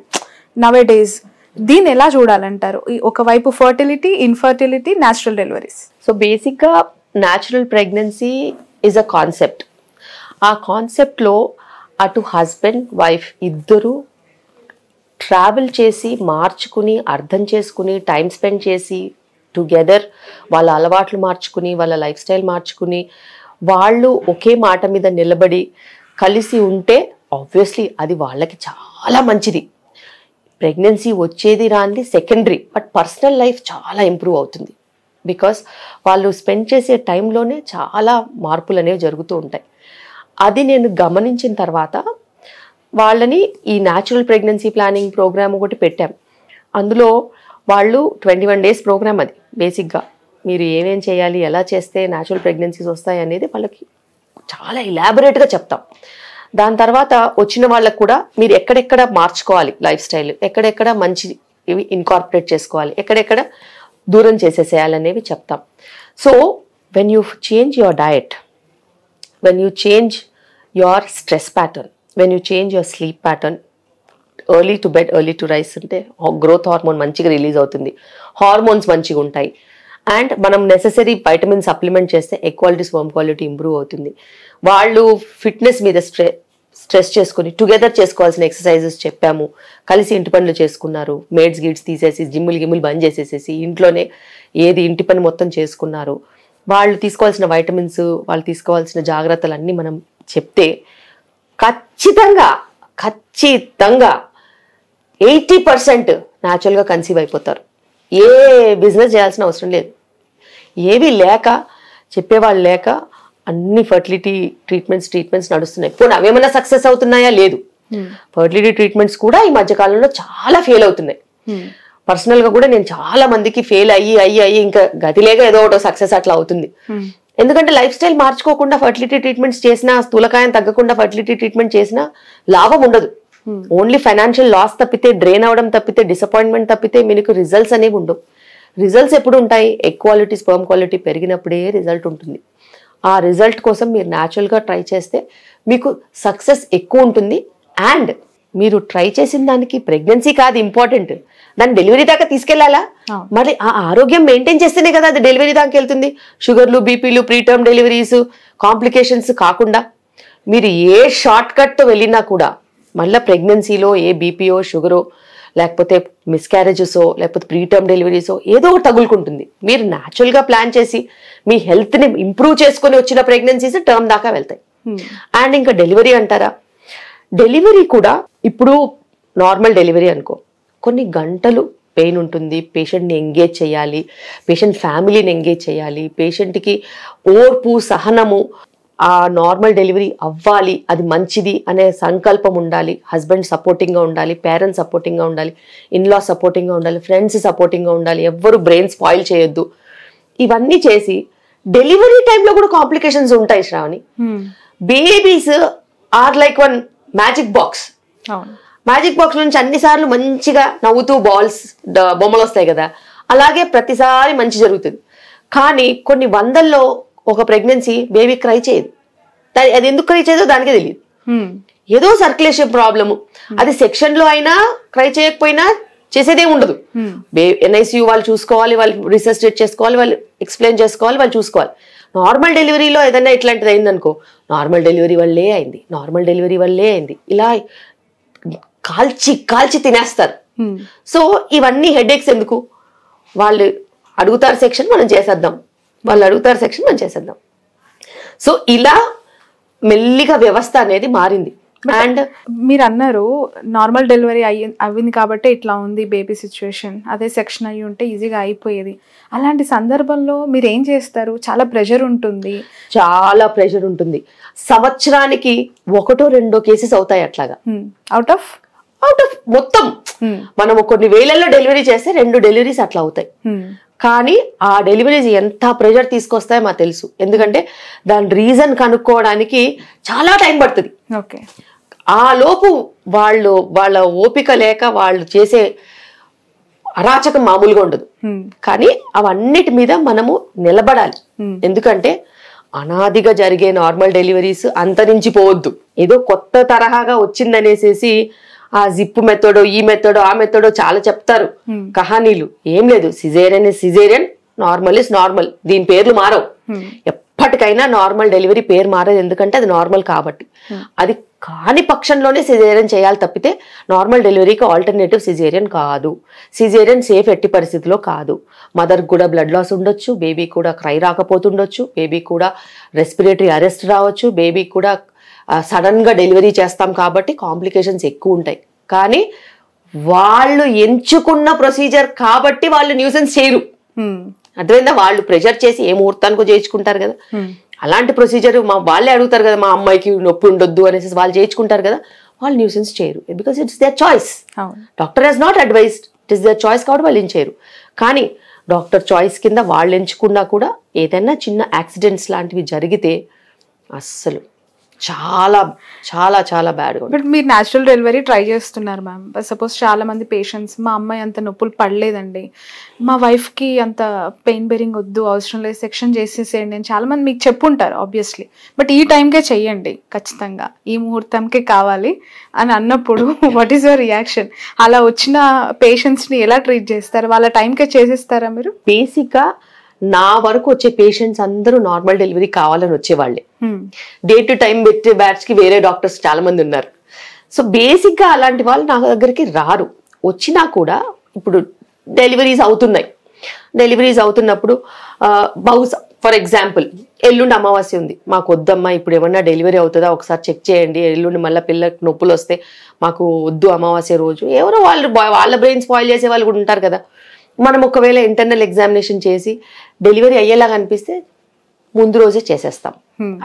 నవే డేస్. దీన్ని ఎలా చూడాలంటారు? ఒకవైపు fertility, infertility, natural deliveries. So బేసిక్గా natural pregnancy is a concept. ఆ కాన్సెప్ట్లో అటు హస్బెండ్ వైఫ్ ఇద్దరు ట్రావెల్ చేసి, మార్చుకుని, అర్థం చేసుకుని, టైం స్పెండ్ చేసి టుగెదర్ వాళ్ళ అలవాట్లు మార్చుకుని, వాళ్ళ లైఫ్ స్టైల్ మార్చుకుని, వాళ్ళు ఒకే మాట మీద నిలబడి కలిసి ఉంటే ఆబ్వియస్లీ అది వాళ్ళకి చాలా మంచిది. ప్రెగ్నెన్సీ వచ్చేది రాంది సెకండరీ, బట్ పర్సనల్ లైఫ్ చాలా ఇంప్రూవ్ అవుతుంది. బికాస్ వాళ్ళు స్పెండ్ చేసే టైంలోనే చాలా మార్పులు అనేవి జరుగుతూ ఉంటాయి. అది నేను గమనించిన తర్వాత వాళ్ళని ఈ న్యాచురల్ ప్రెగ్నెన్సీ ప్లానింగ్ ప్రోగ్రామ్ ఒకటి పెట్టాం. అందులో వాళ్ళు 21 days ప్రోగ్రామ్. అది బేసిక్గా మీరు ఏమేం చేయాలి, ఎలా చేస్తే న్యాచురల్ ప్రెగ్నెన్సీస్ వస్తాయి అనేది వాళ్ళకి చాలా ఎలాబొరేట్గా చెప్తాం. దాని తర్వాత వచ్చిన వాళ్ళకు కూడా మీరు ఎక్కడెక్కడ మార్చుకోవాలి లైఫ్ స్టైల్, ఎక్కడెక్కడ మంచి ఇవి ఇన్కార్పొరేట్ చేసుకోవాలి, ఎక్కడెక్కడ దూరం చేసేసేయాలనేవి చెప్తాం. So when you change your diet, when you change your stress pattern, when you change your sleep pattern, early to bed early to rice అంటే గ్రోత్ హార్మోన్ మంచిగా రిలీజ్ అవుతుంది, హార్మోన్స్ మంచిగా ఉంటాయి. అండ్ మనం నెసెసరీ వైటమిన్ సప్లిమెంట్ చేస్తే egg quality, sperm quality improve అవుతుంది. వాళ్ళు ఫిట్నెస్ మీద స్ట్రెస్ చేసుకుని టుగెదర్ చేసుకోవాల్సిన ఎక్సర్సైజెస్ చెప్పాము, కలిసి ఇంటి పనులు చేసుకున్నారు, మేడ్స్ గిడ్స్ తీసేసి జిమ్ములు బంద్ చేసేసేసి ఇంట్లోనే ఏది ఇంటి పని మొత్తం చేసుకున్నారు. వాళ్ళు తీసుకోవాల్సిన వైటమిన్స్, వాళ్ళు తీసుకోవాల్సిన జాగ్రత్తలన్నీ మనం చెప్తే ఖచ్చితంగా 80% న్యాచురల్గా కన్సీవ్ అయిపోతారు. ఏ బిజినెస్ చేయాల్సిన అవసరం లేదు. ఏవి లేక, చెప్పేవాళ్ళు లేక అన్ని ఫర్టిలిటీ ట్రీట్మెంట్స్ నడుస్తున్నాయి. పోనీ అవేమైనా సక్సెస్ అవుతున్నాయా? లేదు. ఫర్టిలిటీ ట్రీట్మెంట్స్ కూడా ఈ మధ్యకాలంలో చాలా ఫెయిల్ అవుతున్నాయి. పర్సనల్గా కూడా నేను చాలా మందికి ఫెయిల్ అయ్యి ఇంకా గతిలేక ఏదో ఒకటో సక్సెస్ అట్లా అవుతుంది. ఎందుకంటే లైఫ్ స్టైల్ మార్చుకోకుండా ఫర్టిలిటీ ట్రీట్మెంట్స్ చేసినా, స్థూలకాయం తగ్గకుండా ఫర్టిలిటీ ట్రీట్మెంట్ చేసినా లాభం ఉండదు. ఓన్లీ ఫైనాన్షియల్ లాస్ తప్పితే, డ్రైన్ అవడం తప్పితే, డిసప్పాయింట్మెంట్ తప్పితే మీకు రిజల్ట్స్ అనేవి ఉండవు. రిజల్ట్స్ ఎప్పుడు ఉంటాయి? ఎగ్ క్వాలిటీ, స్పర్మ్ క్వాలిటీ పెరిగినప్పుడే రిజల్ట్ ఉంటుంది. ఆ రిజల్ట్ కోసం మీరు న్యాచురల్గా ట్రై చేస్తే మీకు సక్సెస్ ఎక్కువ ఉంటుంది. అండ్ మీరు ట్రై చేసిన దానికి ప్రెగ్నెన్సీ కాదు ఇంపార్టెంట్, దాన్ని డెలివరీ దాకా తీసుకెళ్లాలా. మరి ఆ ఆరోగ్యం మెయింటైన్ చేస్తేనే కదా అది డెలివరీ దాకా వెళ్తుంది. షుగర్లు, బీపీలు, ప్రీటర్మ్ డెలివరీస్, కాంప్లికేషన్స్ కాకుండా మీరు ఏ షార్ట్ కట్ వెళ్ళినా కూడా మళ్ళీ ప్రెగ్నెన్సీలో ఏ బీపీఓ, షుగరో, లేకపోతే మిస్క్యారేజెసో, లేకపోతే ప్రీటర్మ్ డెలివరీసో ఏదో ఒకటి తగులుకుంటుంది. మీరు న్యాచురల్గా ప్లాన్ చేసి మీ హెల్త్ని ఇంప్రూవ్ చేసుకుని వచ్చిన ప్రెగ్నెన్సీస్ టర్మ్ దాకా వెళ్తాయి. అండ్ ఇంకా డెలివరీ అంటారా, డెలివరీ కూడా ఇప్పుడు నార్మల్ డెలివరీ అనుకో, కొన్ని గంటలు పెయిన్ ఉంటుంది, పేషెంట్ని ఎంగేజ్ చేయాలి, పేషెంట్ ఫ్యామిలీని ఎంగేజ్ చేయాలి, పేషెంట్కి ఓర్పు, సహనము, ఆ నార్మల్ డెలివరీ అవ్వాలి, అది మంచిది అనే సంకల్పం ఉండాలి, హస్బెండ్ సపోర్టింగ్గా ఉండాలి, పేరెంట్స్ సపోర్టింగ్గా ఉండాలి, ఇన్లా సపోర్టింగ్గా ఉండాలి, ఫ్రెండ్స్ సపోర్టింగ్గా ఉండాలి, ఎవ్వరు బ్రెయిన్ స్పాయిల్ చేయొద్దు. ఇవన్నీ చేసి డెలివరీ టైంలో కూడా కాంప్లికేషన్స్ ఉంటాయి Sravani. Babies are like one magic box. Magic box నుంచి అన్నిసార్లు మంచిగా నవ్వుతూ బొమ్మలు వస్తాయి కదా, అలాగే ప్రతిసారి మంచి జరుగుతుంది. కానీ కొన్ని వందల్లో ఒక ప్రెగ్నెన్సీ బేబీ క్రై చేయదు. అది ఎందుకు క్రై చేయదో దానికే తెలియదు. ఏదో సర్క్యులేషన్ ప్రాబ్లము, అది సెక్షన్ లో అయినా క్రై చేయకపోయినా చేసేదే ఉండదు. ఎన్ఐసియు వాళ్ళు చూసుకోవాలి, వాళ్ళు రిసర్చ్ చేసుకోవాలి, వాళ్ళు ఎక్స్ప్లెయిన్ చేసుకోవాలి, వాళ్ళు చూసుకోవాలి. నార్మల్ డెలివరీలో ఏదైనా ఇట్లాంటిది అయిందనుకో, నార్మల్ డెలివరీ వల్లే అయింది, ఇలా కాల్చి తినేస్తారు. సో ఇవన్నీ హెడేక్స్ ఎందుకు? వాళ్ళు అడుగుతారు సెక్షన్, మనం చేసేద్దాం, వాళ్ళు అడుగుతారు సెక్షన్, మనం చేసేద్దాం. సో ఇలా మెల్లిగా వ్యవస్థ అనేది మారింది. అండ్ మీరు అన్నారు నార్మల్ డెలివరీ అయింది కాబట్టి ఇట్లా ఉంది బేబీ సిచ్యువేషన్, అదే సెక్షన్ అయ్యి ఉంటే ఈజీగా అయిపోయేది. అలాంటి సందర్భంలో మీరు ఏం చేస్తారు? చాలా ప్రెషర్ ఉంటుంది. సంవత్సరానికి 1-2 కేసెస్ అవుతాయి అట్లాగా. అవుట్ ఆఫ్ మొత్తం మనము కొన్ని వేలల్లో డెలివరీ చేస్తే 2 డెలివరీస్ అట్లా అవుతాయి. కానీ ఆ డెలివరీస్ ఎంత ప్రెషర్ తీసుకొస్తాయో మాకు తెలుసు. ఎందుకంటే దాని రీజన్ కనుక్కోవడానికి చాలా టైం పడుతుంది. ఓకే, ఆ లోపు వాళ్ళ ఓపిక లేక వాళ్ళు చేసే అరాచకం మామూలుగా ఉండదు. కానీ అవన్నిటి మీద మనము నిలబడాలి. ఎందుకంటే అనాదిగా జరిగే నార్మల్ డెలివరీస్ అంతరించిపోవద్దు. ఏదో కొత్త తరహాగా వచ్చిందనేసేసి ఆ జిప్ మెథడో ఈ మెథడో ఆ మెథడో చాలా చెప్తారు కహానీలు. ఏం లేదు, caesarean is caesarean, normal is normal. దీని పేర్లు మారవు. ఎప్పటికైనా నార్మల్ డెలివరీ పేరు మారదు, ఎందుకంటే అది నార్మల్ కాబట్టి. అది కాని పక్షంలోనే సిజేరియన్ చేయాలి తప్పితే నార్మల్ డెలివరీకి ఆల్టర్నేటివ్ సిజేరియన్ కాదు. సిజేరియన్ సేఫ్ ఎట్టి పరిస్థితిలో కాదు. మదర్కి కూడా బ్లడ్ లాస్ ఉండొచ్చు, బేబీ కూడా క్రై రాకపోతుండొచ్చు, బేబీ కూడా రెస్పిరేటరీ అరెస్ట్ రావచ్చు, బేబీ కూడా సడన్ గా డెలివరీ చేస్తాం కాబట్టి కాంప్లికేషన్స్ ఎక్కువ ఉంటాయి. కానీ వాళ్ళు ఎంచుకున్న ప్రొసీజర్ కాబట్టి వాళ్ళు న్యూసెన్స్ చేయరు. అర్థమైందా? వాళ్ళు ప్రెషర్ చేసి ఏ ముహూర్తానికో చేయించుకుంటారు కదా, అలాంటి ప్రొసీజర్ వాళ్ళే అడుగుతారు కదా, మా అమ్మాయికి నొప్పి ఉండొద్దు అనేసి వాళ్ళు చేయించుకుంటారు కదా, వాళ్ళు న్యూసెన్స్ చేయరు. Because it's their choice. Doctor he's not advised, it is their choice కాబట్టి వాళ్ళు ఏం చేయరు. కానీ డాక్టర్ చాయిస్ కింద వాళ్ళు ఎంచుకున్నా కూడా ఏదైనా చిన్న యాక్సిడెంట్స్ లాంటివి జరిగితే అస్సలు చాలా చాలా చాలా బ్యాడ్గా ఉంటుంది. బట్ మీరు న్యాచురల్ డెలివరీ ట్రై చేస్తున్నారు మ్యామ్. సపోజ్ చాలా మంది పేషెంట్స్, మా అమ్మాయి అంత నొప్పులు పడలేదండి, మా వైఫ్కి అంత పెయిన్ బేరింగ్ వద్దు, అవసరం లేదు, సెక్షన్ చేసేసేయండి అని చాలా మంది మీకు చెప్పుంటారు ఆబ్వియస్లీ. బట్ ఈ టైంకే చెయ్యండి ఖచ్చితంగా, ఈ ముహూర్తంకే కావాలి అని అన్నప్పుడు వాట్ ఈస్ యువర్ రియాక్షన్? అలా వచ్చిన పేషెంట్స్ని ఎలా ట్రీట్ చేస్తారు? వాళ్ళ టైంకే చేసేస్తారా మీరు? బేసిక్గా నా వరకు వచ్చే పేషెంట్స్ అందరూ నార్మల్ డెలివరీ కావాలని వచ్చేవాళ్ళే. డే టు టైం పెట్టే బ్యాచ్ కి వేరే డాక్టర్స్ చాలా మంది ఉన్నారు. సో బేసిక్ గా అలాంటి వాళ్ళు నా దగ్గరికి రారు. వచ్చినా కూడా ఇప్పుడు డెలివరీస్ అవుతున్నాయి. డెలివరీస్ అవుతున్నప్పుడు బహుశా ఫర్ ఎగ్జాంపుల్ ఎల్లుండి అమావాస్య ఉంది, మాకు వద్దమ్మా ఇప్పుడు ఏమన్నా డెలివరీ అవుతుందా ఒకసారి చెక్ చేయండి, ఎల్లుండి మళ్ళీ పిల్లకి నొప్పులు వస్తే మాకు వద్దు అమావాస్య రోజు. ఎవరో వాళ్ళ బ్రెయిన్ స్పాయిల్ చేసే వాళ్ళు కూడా ఉంటారు కదా. మనం ఒకవేళ ఇంటర్నల్ ఎగ్జామినేషన్ చేసి డెలివరీ అయ్యేలాగా అనిపిస్తే ముందు రోజే చేసేస్తాం,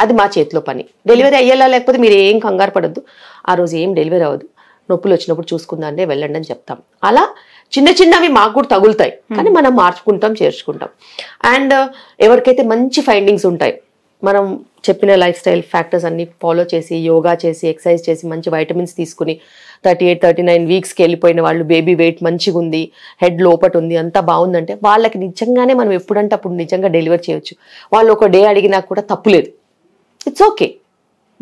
అది మా చేతిలో పని. డెలివరీ అయ్యేలా లేకపోతే మీరు ఏం కంగారు పడద్దు, ఆ రోజు ఏం డెలివరీ అవ్వదు, నొప్పులు వచ్చినప్పుడు చూసుకుందాంటే వెళ్ళండి అని చెప్తాం. అలా చిన్న చిన్నవి మాకు కూడా తగులుతాయి, కానీ మనం మార్చుకుంటాం, చేర్చుకుంటాం. అండ్ ఎవరికైతే మంచి ఫైండింగ్స్ ఉంటాయి, మనం చెప్పిన లైఫ్ స్టైల్ ఫ్యాక్టర్స్ అన్ని ఫాలో చేసి, యోగా చేసి, ఎక్సర్సైజ్ చేసి, మంచి వైటమిన్స్ తీసుకుని 38-39 వీక్స్కి వెళ్ళిపోయిన వాళ్ళు, బేబీ వెయిట్ మంచిగా ఉంది, హెడ్ లోపట ఉంది, అంతా బాగుందంటే వాళ్ళకి నిజంగానే మనం ఎప్పుడంటే అప్పుడు నిజంగా డెలివర్ చేయొచ్చు. వాళ్ళు ఒక డే అడిగినా కూడా తప్పులేదు, ఇట్స్ ఓకే.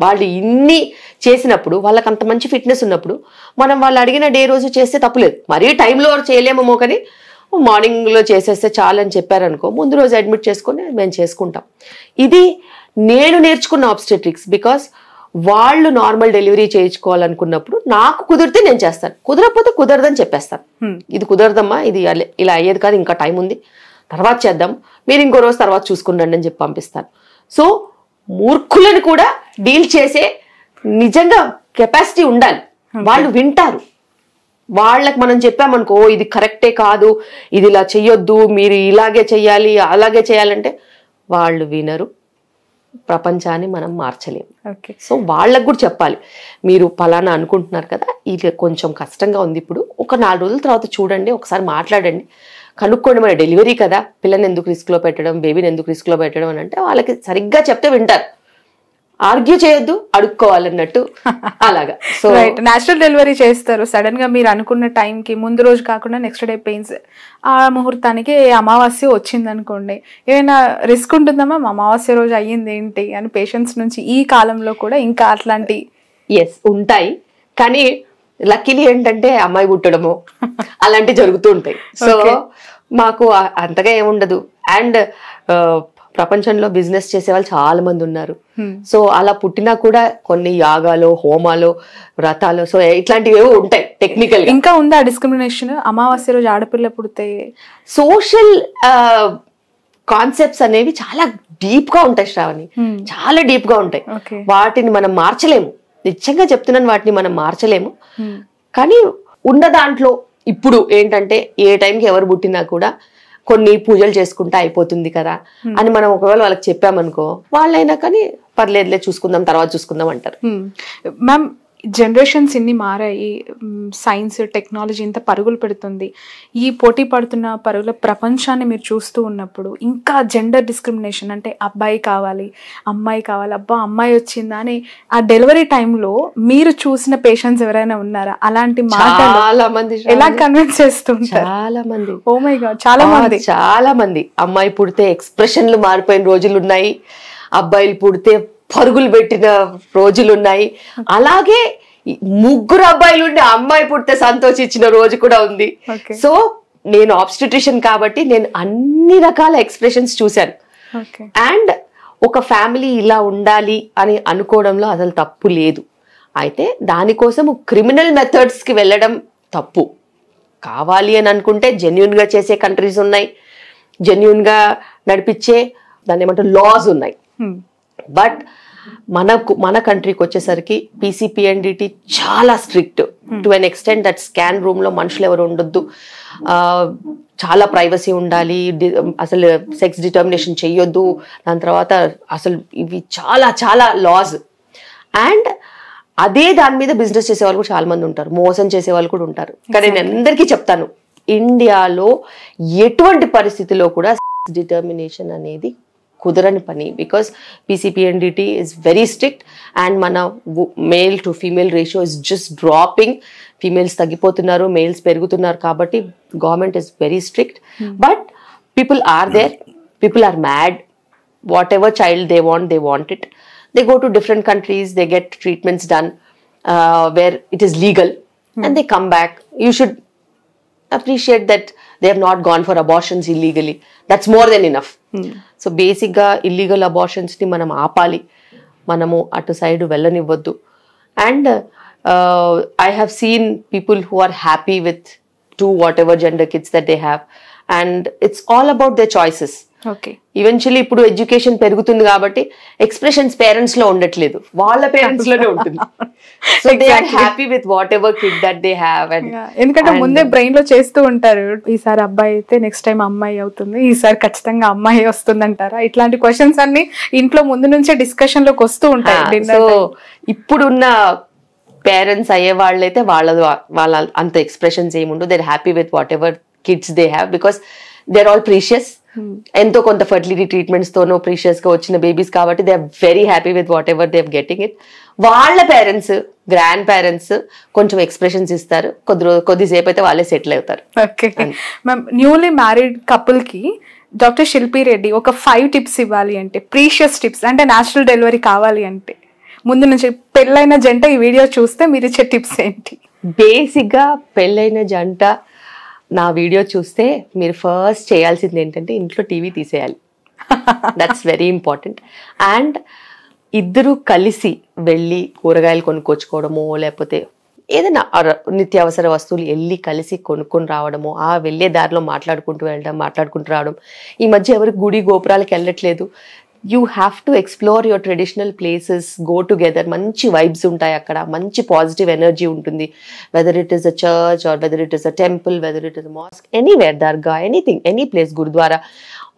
వాళ్ళు ఇన్ని చేసినప్పుడు, వాళ్ళకి అంత మంచి ఫిట్నెస్ ఉన్నప్పుడు మనం వాళ్ళు అడిగిన డే రోజు చేస్తే తప్పులేదు. మరీ టైంలో చేయలేమో కానీ మార్నింగ్లో చేసేస్తే చాలని చెప్పారనుకో, ముందు రోజు అడ్మిట్ చేసుకొని మేము చేసుకుంటాం. ఇది నేను నేర్చుకున్న ఆబ్స్టెట్రిక్స్. బికాస్ వాళ్ళు నార్మల్ డెలివరీ చేయించుకోవాలనుకున్నప్పుడు నాకు కుదిరితే నేను చేస్తాను, కుదరకపోతే కుదరదని చెప్పేస్తాను. ఇది కుదరదమ్మా, ఇది ఇలా అయ్యేది కాదు, ఇంకా టైం ఉంది, తర్వాత చేద్దాం, మీరు ఇంకో రోజు తర్వాత చూసుకున్నాండి అని చెప్పి పంపిస్తాను. సో మూర్ఖులను కూడా డీల్ చేసే నిజంగా కెపాసిటీ ఉండాలి. వాళ్ళు వింటారు. వాళ్ళకి మనం చెప్పామనుకో ఇది కరెక్టే కాదు, ఇది ఇలా చెయ్యొద్దు, మీరు ఇలాగే చెయ్యాలి, అలాగే చేయాలంటే వాళ్ళు వినరు. ప్రపంచాన్ని మనం మార్చలేము. సో వాళ్ళకు కూడా చెప్పాలి, మీరు పలానా అనుకుంటున్నారు కదా, ఇది కొంచెం కష్టంగా ఉంది, ఇప్పుడు ఒక 4 రోజుల తర్వాత చూడండి, ఒకసారి మాట్లాడండి, కనుక్కోండి, మన డెలివరీ కదా, పిల్లని ఎందుకు రిస్క్లో పెట్టడం, బేబీని ఎందుకు రిస్క్లో పెట్టడం అని అంటే వాళ్ళకి సరిగ్గా చెప్తే వింటారు. ఆర్గ్యూ చేయొద్దు, అడుక్కోవాలన్నట్టు అలాగా. సో న్యాచురల్ డెలివరీ చేస్తారు, సడన్ గా మీరు అనుకున్న టైంకి ముందు రోజు కాకుండా నెక్స్ట్ డే పెయిన్స్, ఆ ముహూర్తానికి అమావాస్య వచ్చింది అనుకోండి, ఏమైనా రిస్క్ ఉంటుందమ్మా? అమావాస్య రోజు అయ్యింది ఏంటి అని పేషెంట్స్ నుంచి ఈ కాలంలో కూడా ఇంకా అట్లాంటి? ఎస్ ఉంటాయి, కానీ లక్కీలీ ఏంటంటే అమ్మాయి పుట్టడము అలాంటివి జరుగుతూ ఉంటాయి. సో మాకు అంతగా ఏముండదు. అండ్ ప్రపంచంలో బిజినెస్ చేసే వాళ్ళు చాలా మంది ఉన్నారు. సో అలా పుట్టినా కూడా కొన్ని యాగాలు, హోమాలు, వ్రతాలు, సో ఇట్లాంటివి ఏవో ఉంటాయి టెక్నికల్. ఇంకా ఉందా డిస్క్రిమినేషన్? అమావాస్య రోజు ఆడపిల్ల పుడితే సోషల్ కాన్సెప్ట్స్ అనేవి చాలా డీప్ గా ఉంటాయి శ్రావణి, చాలా డీప్ గా ఉంటాయి. వాటిని మనం మార్చలేము, నిజంగా చెప్తున్నాను, వాటిని మనం మార్చలేము. కానీ ఉన్న దాంట్లో ఇప్పుడు ఏంటంటే ఏ టైంకి ఎవరు పుట్టినా కూడా కొన్ని పూజలు చేసుకుంటే అయిపోతుంది కదా అని మనం ఒకవేళ వాళ్ళకి చెప్పామనుకో, వాళ్ళైనా కానీ పర్లేదులే చూసుకుందాం, తర్వాత చూసుకుందాం అంటారు. మ్యామ్, జనరేషన్స్ ఇన్ని మారాయి, సైన్స్ టెక్నాలజీ ఇంత పరుగులు పెడుతుంది, ఈ పోటీ పడుతున్న పరుగుల ప్రపంచాన్ని మీరు చూస్తూ ఉన్నప్పుడు ఇంకా జెండర్ డిస్క్రిమినేషన్, అంటే అబ్బాయి కావాలి, అమ్మాయి కావాలి, అబ్బా అమ్మాయి వచ్చిందా అని ఆ డెలివరీ టైంలో మీరు చూసిన పేషెంట్స్ ఎవరైనా ఉన్నారా? అలాంటి మాటలు చాలా మంది ఎలా కన్విన్స్ చేస్తుంటారు? చాలా మంది, ఓ మై గాడ్, చాలా మంది అమ్మాయి పుడితే ఎక్స్ప్రెషన్లు మారిపోయిన రోజులు ఉన్నాయి. అబ్బాయిలు పుడితే పరుగులు పెట్టిన రోజులు ఉన్నాయి. అలాగే 3 అబ్బాయిలు ఉండి అమ్మాయి పుడితే సంతోషించిన రోజు కూడా ఉంది. సో నేను ఆబ్స్టిట్యూషన్ కాబట్టి నేను అన్ని రకాల ఎక్స్ప్రెషన్స్ చూశాను. అండ్ ఒక ఫ్యామిలీ ఇలా ఉండాలి అని అనుకోవడంలో అసలు తప్పు లేదు. అయితే దానికోసం క్రిమినల్ మెథడ్స్ కి వెళ్ళడం తప్పు. కావాలి అని అనుకుంటే జెన్యున్ గా చేసే కంట్రీస్ ఉన్నాయి, జెన్యున్ గా నడిపించే దాన్ని ఏమంటారు లాస్ ఉన్నాయి. బట్ మన కంట్రీకి వచ్చేసరికి PCPNDT చాలా strict to an extent that scan room లో మనుషులు ఎవరు ఉండొద్దు, చాలా ప్రైవసీ ఉండాలి, అసలు సెక్స్ డిటర్మినేషన్ చెయ్యొద్దు, దాని తర్వాత అసలు ఇవి చాలా చాలా లాస్. అండ్ అదే దాని మీద బిజినెస్ చేసే వాళ్ళు కూడా చాలా మంది ఉంటారు, మోసం చేసే వాళ్ళు కూడా ఉంటారు. కానీ నేను అందరికీ చెప్తాను, ఇండియాలో ఎటువంటి పరిస్థితిలో కూడా సెక్స్ డిటర్మినేషన్ అనేది కుదరని పని. Because PCPNDT is very strict and మన male to female ratio is just dropping. Females తగ్గిపోతున్నారు, మేల్స్ పెరుగుతున్నారు. కాబట్టి government is very strict. But people are there, people are mad. Whatever child they want it. They go to different countries, they get treatments done where it is legal, and they come back. You should appreciate that they have not gone for abortions illegally. That's more than enough. So basic ga illegal abortions ni manam aapali, manamu atu side vellanivvaddu. And I have seen people who are happy with 2 whatever gender kids that they have, and it's all about their choices. Eventually ఇప్పుడు ఎడ్యుకేషన్ పెరుగుతుంది కాబట్టి ఎక్స్ప్రెషన్స్ పేరెంట్స్ లో ఉండట్లేదు, వాళ్ళ పేరెంట్స్ లోనే ఉంటుంది. So they are happy with whatever kid that they have. ఎందుకంటే ముందే బ్రెయిన్ లో చేస్తూ ఉంటారు, ఈసారి అబ్బాయి అయితే నెక్స్ట్ టైం అమ్మాయి అవుతుంది, ఈసారి ఖచ్చితంగా అమ్మాయి వస్తుంది అంటారా? ఇట్లాంటి క్వశ్చన్స్ అన్ని ఇంట్లో ముందు నుంచే డిస్కషన్ లోకి వస్తూ ఉంటాయి. సో ఇప్పుడున్న పేరెంట్స్ అయ్యే వాళ్ళైతే వాళ్ళ అంత ఎక్స్ప్రెషన్స్ ఏముండవు. They are happy with whatever kids they have because they are all precious. ఎంతో కొంత ఫర్టిలిటీ ట్రీట్మెంట్స్ తోనో ప్రీషియస్ గా వచ్చిన బేబీస్ కాబట్టి they are very happy with whatever they are getting it. వాళ్ళ పేరెంట్స్, గ్రాండ్ పేరెంట్స్ కొంచెం ఎక్స్ప్రెషన్స్ ఇస్తారు, కొద్దిసేపు అయితే వాళ్ళే సెటిల్ అవుతారు. Okay ma'am, newly married couple కి డాక్టర్ శిల్పి రెడ్డి ఒక 5 టిప్స్ ఇవ్వాలి అంటే, ప్రీషియస్ టిప్స్ అంటే న్యాచురల్ డెలివరీ కావాలి అంటే, ముందు నుంచి పెళ్ళైన జంట ఈ వీడియో చూస్తే మీరు ఇచ్చే టిప్స్ ఏంటి? బేసిక్ గా పెళ్ళైన జంట నా వీడియో చూస్తే మీరు ఫస్ట్ చేయాల్సింది ఏంటంటే ఇంట్లో టీవీ తీసేయాలి. That's very important. అండ్ ఇద్దరు కలిసి వెళ్ళి కూరగాయలు కొనుక్కొచ్చుకోవడమో, లేకపోతే ఏదైనా నిత్యావసర వస్తువులు వెళ్ళి కలిసి కొనుక్కొని రావడము, ఆ వెళ్ళే దారిలో మాట్లాడుకుంటూ వెళ్ళడం, మాట్లాడుకుంటూ రావడం. ఈ మధ్య ఎవరికి గుడి గోపురాలకు వెళ్ళట్లేదు. You have to explore your traditional places, go together. మంచి వైబ్స్ ఉంటాయి అక్కడ, మంచి పాజిటివ్ ఎనర్జీ ఉంటుంది. Whether it is a church or whether it is a temple, whether it is a mosque, anywhere, dargah, anything, any place, gurudwara,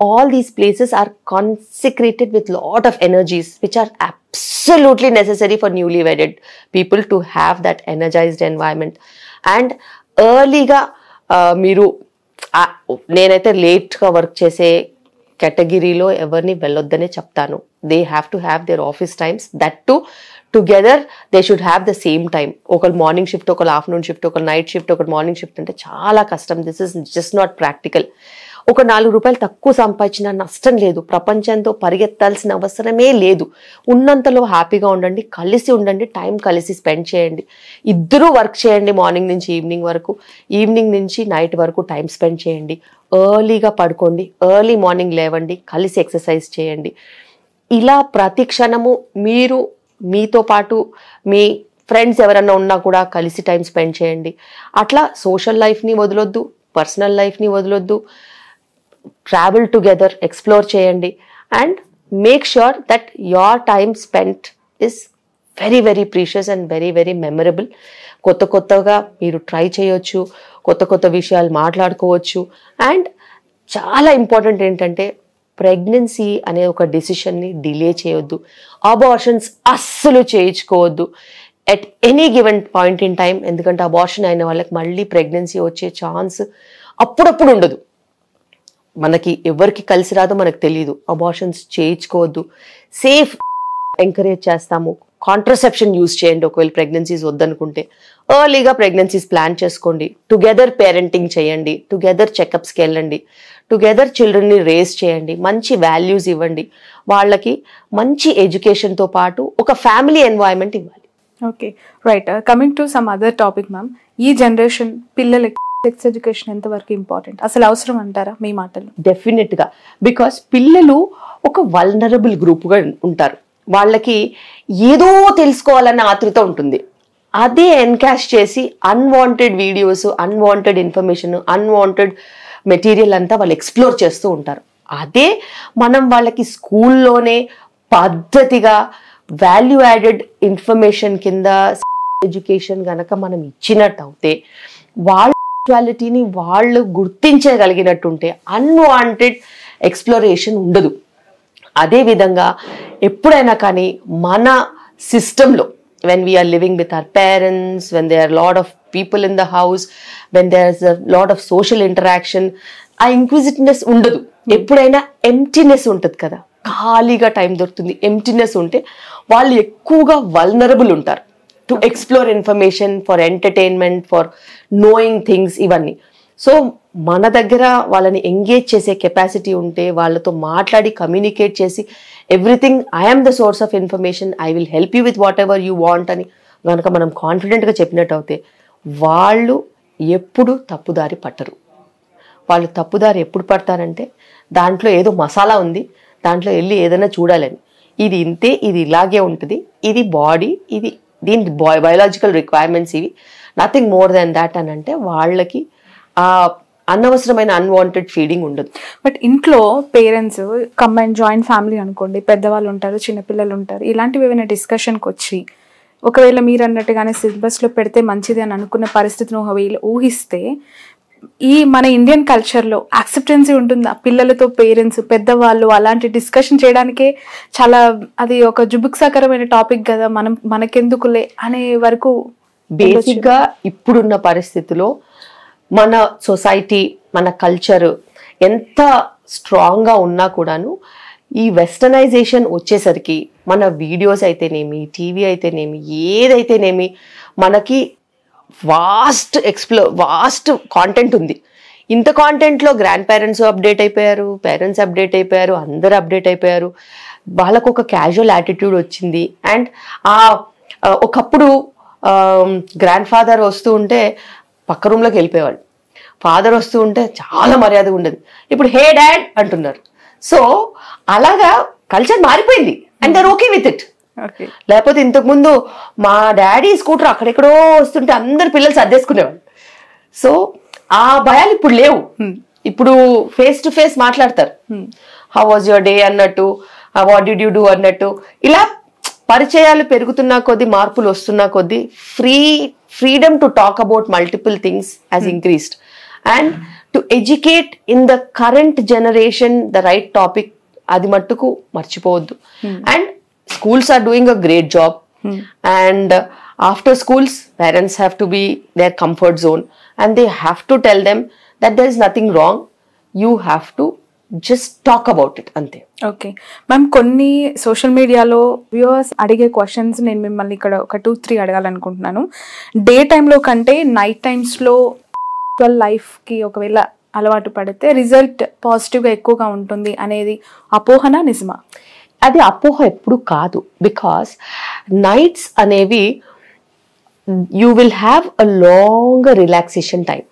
all these places are consecrated with lot of energies which are absolutely necessary for newly wedded people to have that energized environment. And early ga మీరు నేనైతే లేట్ గా వర్క్ చేసే కేటగిరీలో ఎవరిని వెళ్ళొద్దనే చెప్తాను. They have to have their office times, that to together they should have the same time. ఒకరు మార్నింగ్ షిఫ్ట్, ఒకరు ఆఫ్టర్నూన్ షిఫ్ట్, ఒకరు నైట్ షిఫ్ట్, ఒకరు మార్నింగ్ షిఫ్ట్ అంటే చాలా కష్టం. This is just not practical. ఒక 4 రూపాయలు తక్కువ సంపాదించిన నష్టం లేదు, ప్రపంచంతో పరిగెత్తాల్సిన అవసరమే లేదు. ఉన్నంతలో హ్యాపీగా ఉండండి, కలిసి ఉండండి, టైం కలిసి స్పెండ్ చేయండి. ఇద్దరూ వర్క్ చేయండి మార్నింగ్ నుంచి ఈవినింగ్ వరకు, ఈవినింగ్ నుంచి నైట్ వరకు టైం స్పెండ్ చేయండి. ఎర్లీగా పడుకోండి, ఎర్లీ మార్నింగ్ లేవండి, కలిసి ఎక్సర్సైజ్ చేయండి. ఇలా ప్రతి క్షణము మీరు మీతో పాటు మీ ఫ్రెండ్స్ ఎవరన్నా ఉన్నా కూడా కలిసి టైం స్పెండ్ చేయండి. అట్లా సోషల్ లైఫ్ని వదలొద్దు, పర్సనల్ లైఫ్ని వదలొద్దు. ట్రావెల్ టుగెదర్, ఎక్స్ప్లోర్ చేయండి. And make sure that your time spent is very very precious and very very memorable. కొత్తగా మీరు ట్రై చేయొచ్చు, కొత్త విషయాలు మాట్లాడుకోవచ్చు. అండ్ చాలా ఇంపార్టెంట్ ఏంటంటే ప్రెగ్నెన్సీ అనే ఒక డెసిషన్ని డిలే చేయొద్దు, అబార్షన్స్ అస్సలు చేయించుకోవద్దు at any given point in time. ఎందుకంటే అబార్షన్ అయిన వాళ్ళకి మళ్ళీ ప్రెగ్నెన్సీ వచ్చే ఛాన్స్ అప్పుడప్పుడు ఉండదు. మనకి ఎవరికి కలిసి రాదో మనకు తెలియదు. అబార్షన్స్ చేయించుకోవద్దు. సేఫ్ ఎంకరేజ్ చేస్తాము, కాంట్రసెప్షన్ యూజ్ చేయండి ఒకవేళ ప్రెగ్నెన్సీస్ వద్దనుకుంటే. ఎర్లీగా ప్రెగ్నెన్సీస్ ప్లాన్ చేసుకోండి. టుగెదర్ పేరెంటింగ్ చేయండి, టుగెదర్ చెకప్స్కి వెళ్ళండి, టుగెదర్ చిల్డ్రన్ని రేస్ చేయండి, మంచి వాల్యూస్ ఇవ్వండి, వాళ్ళకి మంచి ఎడ్యుకేషన్తో పాటు ఒక ఫ్యామిలీ ఎన్వైరన్మెంట్ ఇవ్వాలి. Okay, right. Coming to some other topic ma'am, ఈ జనరేషన్ పిల్లలకి సెక్స్ ఎడ్యుకేషన్ ఎంతవరకు ఇంపార్టెంట్, అసలు అవసరం అంటారా మీ మాటలు? డెఫినెట్గా, బికాస్ పిల్లలు ఒక వల్నరబుల్ గ్రూప్గా ఉంటారు. వాళ్ళకి ఏదో తెలుసుకోవాలన్న ఆతృత ఉంటుంది. అదే ఎన్కాష్ చేసి unwanted videos, unwanted information, unwanted material అంతా వాళ్ళు ఎక్స్ప్లోర్ చేస్తూ ఉంటారు. అదే మనం వాళ్ళకి స్కూల్లోనే పద్ధతిగా వాల్యూ యాడెడ్ ఇన్ఫర్మేషన్ కింద ఎడ్యుకేషన్ గనక మనం ఇచ్చినట్టు అవుతే, వాళ్ళ సెక్సువాలిటీని వాళ్ళు గుర్తించగలిగినట్టుంటే అన్వాంటెడ్ ఎక్స్ప్లోరేషన్ ఉండదు. అదేవిధంగా ఎప్పుడైనా కానీ మన సిస్టంలో when we are living with our parents, when there are a lot of people in the house, when there's a lot of social interaction, ఆ ఇంక్విజిటివ్నెస్ ఉండదు. ఎప్పుడైనా ఎంప్టీనెస్ ఉంటుంది కదా, ఖాళీగా టైం దొరుకుతుంది, ఎంప్టీనెస్ ఉంటే వాళ్ళు ఎక్కువగా వల్నరబుల్ ఉంటారు to explore information, for entertainment, for knowing things, ఇవన్నీ. సో మన దగ్గర వాళ్ళని ఎంగేజ్ చేసే కెపాసిటీ ఉంటే, వాళ్ళతో మాట్లాడి కమ్యూనికేట్ చేసి everything I'm the source of information, I will help you with what ever you want అని కనుక మనం కాన్ఫిడెంట్గా చెప్పినట్టు అవుతే, వాళ్ళు ఎప్పుడు తప్పుదారి పట్టరు. వాళ్ళు తప్పుదారి ఎప్పుడు పడతారంటే, దాంట్లో ఏదో మసాలా ఉంది, దాంట్లో వెళ్ళి ఏదైనా చూడాలని, ఇది ఇంతే, ఇది ఇలాగే ఉంటుంది, ఇది బాడీ, ఇది దీని బయాలజికల్ రిక్వైర్మెంట్స్, ఇవి, నథింగ్ మోర్ దాన్ దాట్ అని అంటే వాళ్ళకి ఆ అనవసరమైన అన్వాంటెడ్ ఫీడింగ్ ఉండదు. బట్ ఇంట్లో పేరెంట్స్ కంబైన్ జాయింట్ ఫ్యామిలీ అనుకోండి, పెద్దవాళ్ళు ఉంటారు, చిన్నపిల్లలు ఉంటారు, ఇలాంటివి ఏమైనా డిస్కషన్కి వచ్చి ఒకవేళ మీరు అన్నట్టుగానే సిలబస్లో పెడితే మంచిది అని అనుకున్న పరిస్థితిని ఊహిస్తే, ఈ మన ఇండియన్ కల్చర్లో యాక్సెప్టెన్సీ ఉంటుందా? పిల్లలతో పేరెంట్స్, పెద్దవాళ్ళు అలాంటి డిస్కషన్ చేయడానికే చాలా అది ఒక జుబుక్సాకరమైన టాపిక్ కదా, మనకెందుకులే అనే వరకు. బేసిక్గా ఇప్పుడున్న పరిస్థితిలో మన సొసైటీ, మన కల్చర్ ఎంత స్ట్రాంగ్గా ఉన్నా కూడాను ఈ వెస్టర్నైజేషన్ వచ్చేసరికి మన వీడియోస్ అయితేనేమి, టీవీ అయితేనేమి, ఏదైతేనేమి మనకి వాస్ట్ కాంటెంట్ ఉంది. ఇంత కాంటెంట్లో గ్రాండ్ పేరెంట్స్ అప్డేట్ అయిపోయారు, పేరెంట్స్ అప్డేట్ అయిపోయారు, అందరూ అప్డేట్ అయిపోయారు. వాళ్ళకు ఒక క్యాజువల్ యాటిట్యూడ్ వచ్చింది. అండ్ ఒకప్పుడు గ్రాండ్ ఫాదర్ వస్తూ ఉంటే పక్క రూమ్లోకి వెళ్ళిపోయేవాళ్ళు, ఫాదర్ వస్తూ ఉంటే చాలా మర్యాద ఉండదు. ఇప్పుడు హే డాడ్ అంటున్నారు. సో అలాగా కల్చర్ మారిపోయింది and they're okay with it. లేకపోతే ఇంతకుముందు మా డాడీ స్కూటర్ అక్కడెక్కడో వస్తుంటే అందరు పిల్లలు సర్దేసుకునేవాళ్ళు. సో ఆ భయాలు ఇప్పుడు లేవు. ఇప్పుడు ఫేస్ టు ఫేస్ మాట్లాడతారు. హౌ వాజ్ యువర్ డే అన్నట్టు, వాట్ డిడ్ యూ డూ అన్నట్టు. ఇలా పరిచయాలు పెరుగుతున్నా కొద్దీ, మార్పులు వస్తున్నా కొద్దీ freedom to talk about multiple things has increased. And to educate in the current generation the right topic, అది మట్టుకు మర్చిపోవద్దు. And schools are doing a great job. And after schools, parents have to be their comfort zone and they have to tell them that there is nothing wrong. You have to just talk about it. Ante. Okay. Ma'am, కొన్ని సోషల్ మీడియాలో వ్యూవర్స్ అడిగే క్వశ్చన్స్ నేను మిమ్మల్ని ఇక్కడ ఒక 2-3 అడగాలనుకుంటున్నాను. డే టైంలో కంటే నైట్ టైమ్స్లో లైఫ్కి ఒకవేళ అలవాటు పడితే రిజల్ట్ పాజిటివ్గా ఎక్కువగా ఉంటుంది అనేది అపోహన, నిజమా? అది అపోహ ఎప్పుడు కాదు. బికాస్ నైట్స్ అనేవి you will have a long relaxation time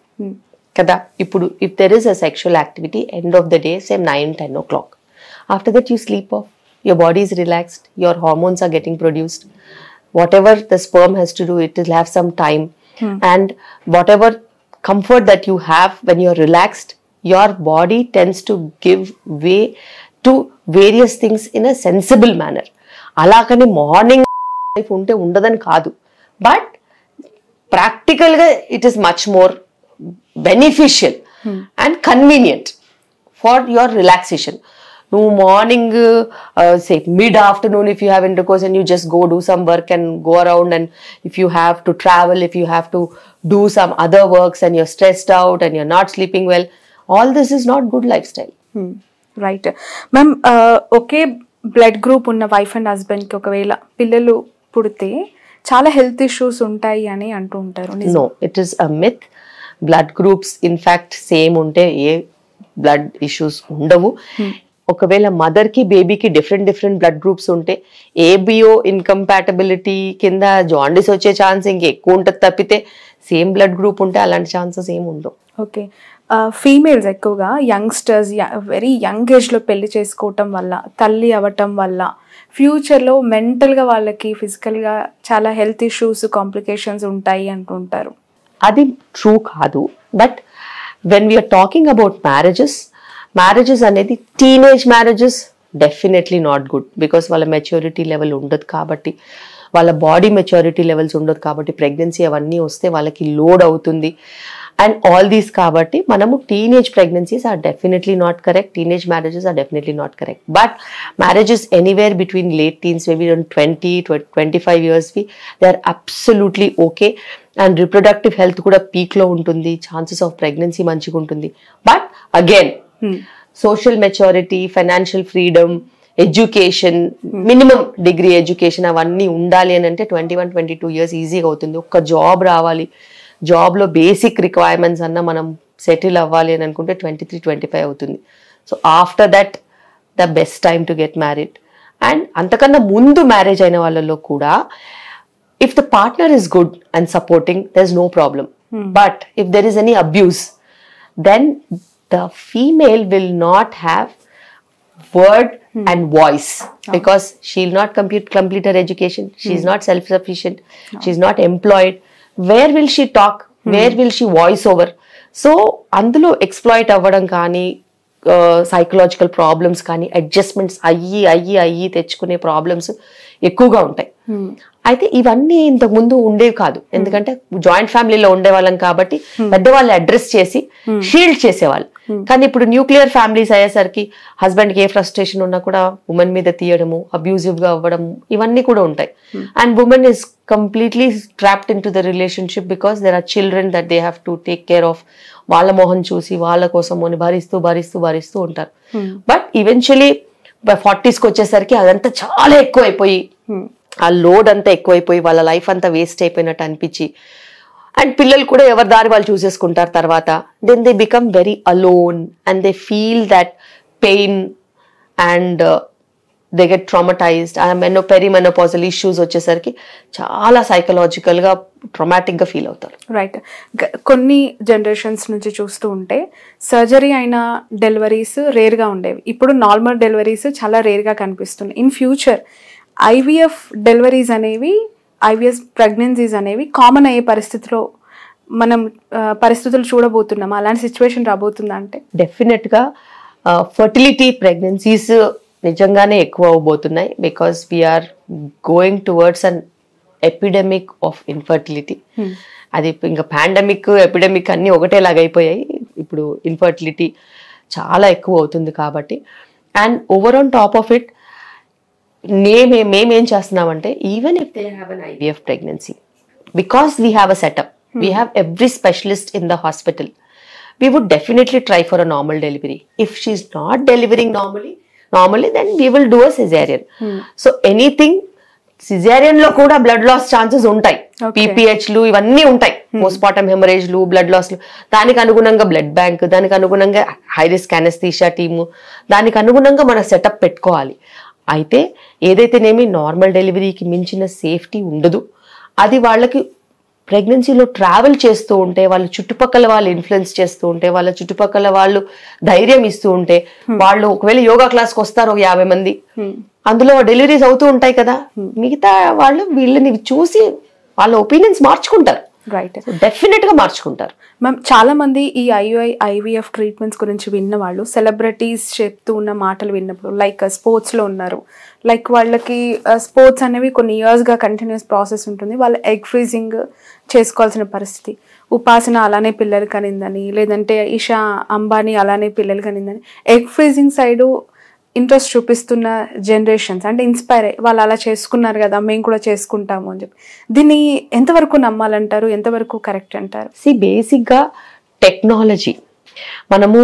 కదా. ఇప్పుడు if there is a sexual activity end of the day same 9-10 o'clock, after that you sleep off, your body is relaxed, your hormones are getting produced, whatever the sperm has to do, it will have some time. And whatever comfort that you have when you're relaxed, your body tends to give way to various things in a sensible manner. అలాగని మార్నింగ్ లైఫ్ ఉంటే ఉండదని కాదు, బట్ ప్రాక్టికల్గా it is much more beneficial and convenient for your relaxation. నువ్వు morning say mid afternoon if you have intercourse and you just go do some work and go around, and if you have to travel, if you have to do some other works and you're stressed out and you're not sleeping well, all this is not good lifestyle. Right. Ma'am, okay blood group ఉన్న వైఫ్ అండ్ హస్బెండ్కి ఒకవేళ పిల్లలు పుడితే చాలా హెల్త్ ఇష్యూస్ ఉంటాయి అని అంటూ ఉంటారు. No, it is a myth. Blood groups in fact same ఉంటే ఏ బ్లడ్ ఇష్యూస్ ఉండవు. ఒకవేళ మదర్ కి బేబీకి డిఫరెంట్ బ్లడ్ గ్రూప్స్ ఉంటే ఏబిఓ ఇన్కంపాటబిలిటీ కింద జాండిస్ వచ్చే ఛాన్స్ ఇంకెక్కువ ఉంటుంది తప్పితే సేమ్ బ్లడ్ గ్రూప్ ఉంటే అలాంటి ఛాన్సెస్ ఏమి ఉండవు. ఓకే, ఫీమేల్స్ ఎక్కువగా యంగ్స్టర్స్ వెరీ యంగ్ ఏజ్లో పెళ్లి చేసుకోవటం వల్ల, తల్లి అవ్వటం వల్ల ఫ్యూచర్లో మెంటల్గా వాళ్ళకి ఫిజికల్గా చాలా హెల్త్ ఇష్యూస్ కాంప్లికేషన్స్ ఉంటాయి అంటుంటారు. అది ట్రూ కాదు. But when we are talking about marriages అనేది teenage marriages definitely not good. Because వాళ్ళ మెచ్యూరిటీ లెవెల్ ఉండదు కాబట్టి, వాళ్ళ బాడీ మెచ్యూరిటీ లెవెల్స్ ఉండదు కాబట్టి, ప్రెగ్నెన్సీ అవన్నీ వస్తే వాళ్ళకి లోడ్ అవుతుంది అండ్ ఆల్ దీస్. కాబట్టి మనము teenage pregnancies are definitely not correct, teenage marriages are definitely not correct. But marriages anywhere between late teens, maybe 20-25 yearsవి they are absolutely okay. And reproductive health కూడా పీక్లో ఉంటుంది, ఛాన్సెస్ ఆఫ్ ప్రెగ్నెన్సీ మంచిగా ఉంటుంది. But again social maturity, financial freedom, education, minimum degree education అవన్నీ ఉండాలి అని అంటే 21-22 years ఈజీగా అవుతుంది. ఒక్క జాబ్ రావాలి, జాబ్లో బేసిక్ రిక్వైర్మెంట్స్ అన్న మనం సెటిల్ అవ్వాలి అని అనుకుంటే 23-25 అవుతుంది. So after that the best time to get married. And అంతకన్నా ముందు మ్యారేజ్ అయిన వాళ్ళలో కూడా if the partner is good and supporting, there's no problem. But if there is any abuse, then the female will not have word and voice because she'll not complete her education. She's not self-sufficient. She's not employed. Where will she talk? Where will she voice over? So అందులో ఎక్స్ప్లాయిట్ అవ్వడం కానీ, సైకలాజికల్ ప్రాబ్లమ్స్ కానీ, అడ్జస్ట్మెంట్స్ అయ్యి తెచ్చుకునే ప్రాబ్లమ్స్ ఎక్కువగా ఉంటాయి. అయితే ఇవన్నీ ఇంతకు ముందు ఉండేవి కాదు. ఎందుకంటే జాయింట్ ఫ్యామిలీలో ఉండేవాళ్ళం కాబట్టి పెద్దవాళ్ళు అడ్రస్ చేసి షీల్డ్ చేసేవాళ్ళు. కానీ ఇప్పుడు న్యూక్లియర్ ఫ్యామిలీస్ అయ్యేసరికి హస్బెండ్కి ఏ ఫ్రస్ట్రేషన్ ఉన్నా కూడా ఉమెన్ మీద తీయడము, అబ్యూజివ్ గా అవ్వడం, ఇవన్నీ కూడా ఉంటాయి. And women is completely trapped into the relationship because there are children that they have to take care of. వాళ్ళ మొహం చూసి వాళ్ళ కోసం భరిస్తూ ఉంటారు. బట్ ఈవెన్చువలీ 40sకి వచ్చేసరికి అదంతా చాలా ఎక్కువైపోయి, ఆ లోడ్ అంతా ఎక్కువైపోయి వాళ్ళ లైఫ్ అంతా వేస్ట్ అయిపోయినట్టు అనిపించి, అండ్ పిల్లలు కూడా ఎవరి దారి వాళ్ళు చూసేసుకుంటారు తర్వాత. Then they become very alone and they feel that pain and they get traumatized. Perimenopausal issues వచ్చేసరికి చాలా సైకలాజికల్ గా ట్రామాటిక్ గా ఫీల్ అవుతారు. రైట్. కొన్ని జనరేషన్స్ నుంచి చూస్తూ ఉంటే సర్జరీ అయిన డెలివరీస్ రేర్ గా ఉండేవి. ఇప్పుడు నార్మల్ డెలివరీస్ చాలా రేర్ గా కనిపిస్తున్నాయి. ఇన్ ఫ్యూచర్ ఐవీఎఫ్ డెలివరీస్ అనేవి, ఐవీఎఫ్ ప్రెగ్నెన్సీస్ అనేవి కామన్ అయ్యే పరిస్థితులు చూడబోతున్నాం. అలాంటి సిచ్యువేషన్ రాబోతుందా అంటే? డెఫినెట్ గా ఫర్టిలిటీ ప్రెగ్నెన్సీస్ నిజంగానే ఎక్కువ అవబోతున్నాయి. Because we are going towards an epidemic of infertility. అది ఇంకా పాండమిక్, ఎపిడమిక్ అన్ని ఒకటేలాగా అయిపోయాయి. ఇప్పుడు ఇన్ఫర్టిలిటీ చాలా ఎక్కువ అవుతుంది కాబట్టి. And over on top of it మేమేం చేస్తున్నామంటే, even if they have an IVF pregnancy, because we have a setup, we have every specialist in the hospital, we would definitely try for a normal delivery. If she's not delivering normally, then we will do a cesarean. So anything cesarean లో కూడా బ్లడ్ లాస్ ఛాన్సెస్ ఉంటాయి. పీపీహెచ్లు ఇవన్నీ ఉంటాయి, పోస్ట్మార్టం హెమరేజ్లు, బ్లడ్ లాస్లు. దానికి అనుగుణంగా బ్లడ్ బ్యాంక్, దానికి అనుగుణంగా హై రిస్క్ అనస్థీషియా టీము, దానికి అనుగుణంగా మన సెటప్ పెట్టుకోవాలి. అయితే ఏదైతేనేమి నార్మల్ డెలివరీకి మించిన సేఫ్టీ ఉండదు. అది వాళ్ళకి ప్రెగ్నెన్సీలో ట్రావెల్ చేస్తూ ఉంటే, వాళ్ళ చుట్టుపక్కల వాళ్ళు ఇన్ఫ్లుయెన్స్ చేస్తూ ఉంటే, వాళ్ళ చుట్టుపక్కల వాళ్ళు ధైర్యం ఇస్తూ ఉంటే, వాళ్ళు ఒకవేళ యోగా క్లాస్కి వస్తారు 50 మంది, అందులో డెలివరీస్ అవుతూ ఉంటాయి కదా, మిగతా వాళ్ళు వీళ్ళని చూసి వాళ్ళ ఒపీనియన్స్ మార్చుకుంటారు. రైట్, డెఫినెట్ గా మార్చుకుంటారు. మ్యామ్, చాలా మంది ఈ ఐవీఎఫ్ ట్రీట్మెంట్స్ గురించి విన్న వాళ్ళు సెలబ్రిటీస్ చెప్తూ ఉన్న మాటలు విన్నప్పుడు, లైక్ స్పోర్ట్స్లో ఉన్నారు, లైక్ వాళ్ళకి స్పోర్ట్స్ అనేవి కొన్ని ఇయర్స్గా కంటిన్యూస్ ప్రాసెస్ ఉంటుంది, వాళ్ళు ఎగ్ ఫ్రీజింగ్ చేసుకోవాల్సిన పరిస్థితి. ఉపాసన అలానే పిల్లలు కనిందని, లేదంటే ఇషా అంబానీ అలానే పిల్లలు కనిందని, ఎగ్ ఫ్రీజింగ్ సైడు ఇంట్రెస్ట్ చూపిస్తున్న జనరేషన్స్ అంటే ఇన్స్పైర్ అయ్యి వాళ్ళు అలా చేసుకున్నారు కదా, మేము కూడా చేసుకుంటాము అని చెప్పి, దీన్ని ఎంతవరకు నమ్మాలంటారు, ఎంతవరకు కరెక్ట్ అంటారు? బేసిక్గా టెక్నాలజీ, మనము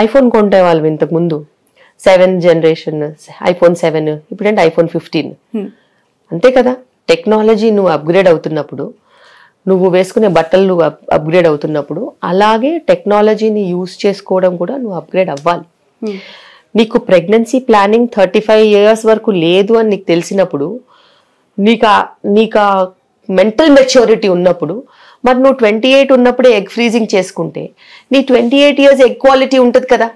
ఐఫోన్ కొంటే వాళ్ళు ఇంతకుముందు 7th generation ఐఫోన్ 7, ఇప్పుడంటే ఐఫోన్ 15, అంతే కదా. టెక్నాలజీ నువ్వు అప్గ్రేడ్ అవుతున్నప్పుడు, నువ్వు వేసుకునే బట్టలు నువ్వు అప్గ్రేడ్ అవుతున్నప్పుడు, అలాగే టెక్నాలజీని యూజ్ చేసుకోవడం కూడా నువ్వు అప్గ్రేడ్ అవ్వాలి. నీకు ప్రెగ్నెన్సీ ప్లానింగ్ 35 years వరకు లేదు అని నీకు తెలిసినప్పుడు, నీకు మెంటల్ మెచ్యూరిటీ ఉన్నప్పుడు, మరి నువ్వు 28 ఉన్నప్పుడే ఎగ్ ఫ్రీజింగ్ చేసుకుంటే నీ 28 years ఎగ్ క్వాలిటీ ఉంటుంది కదా.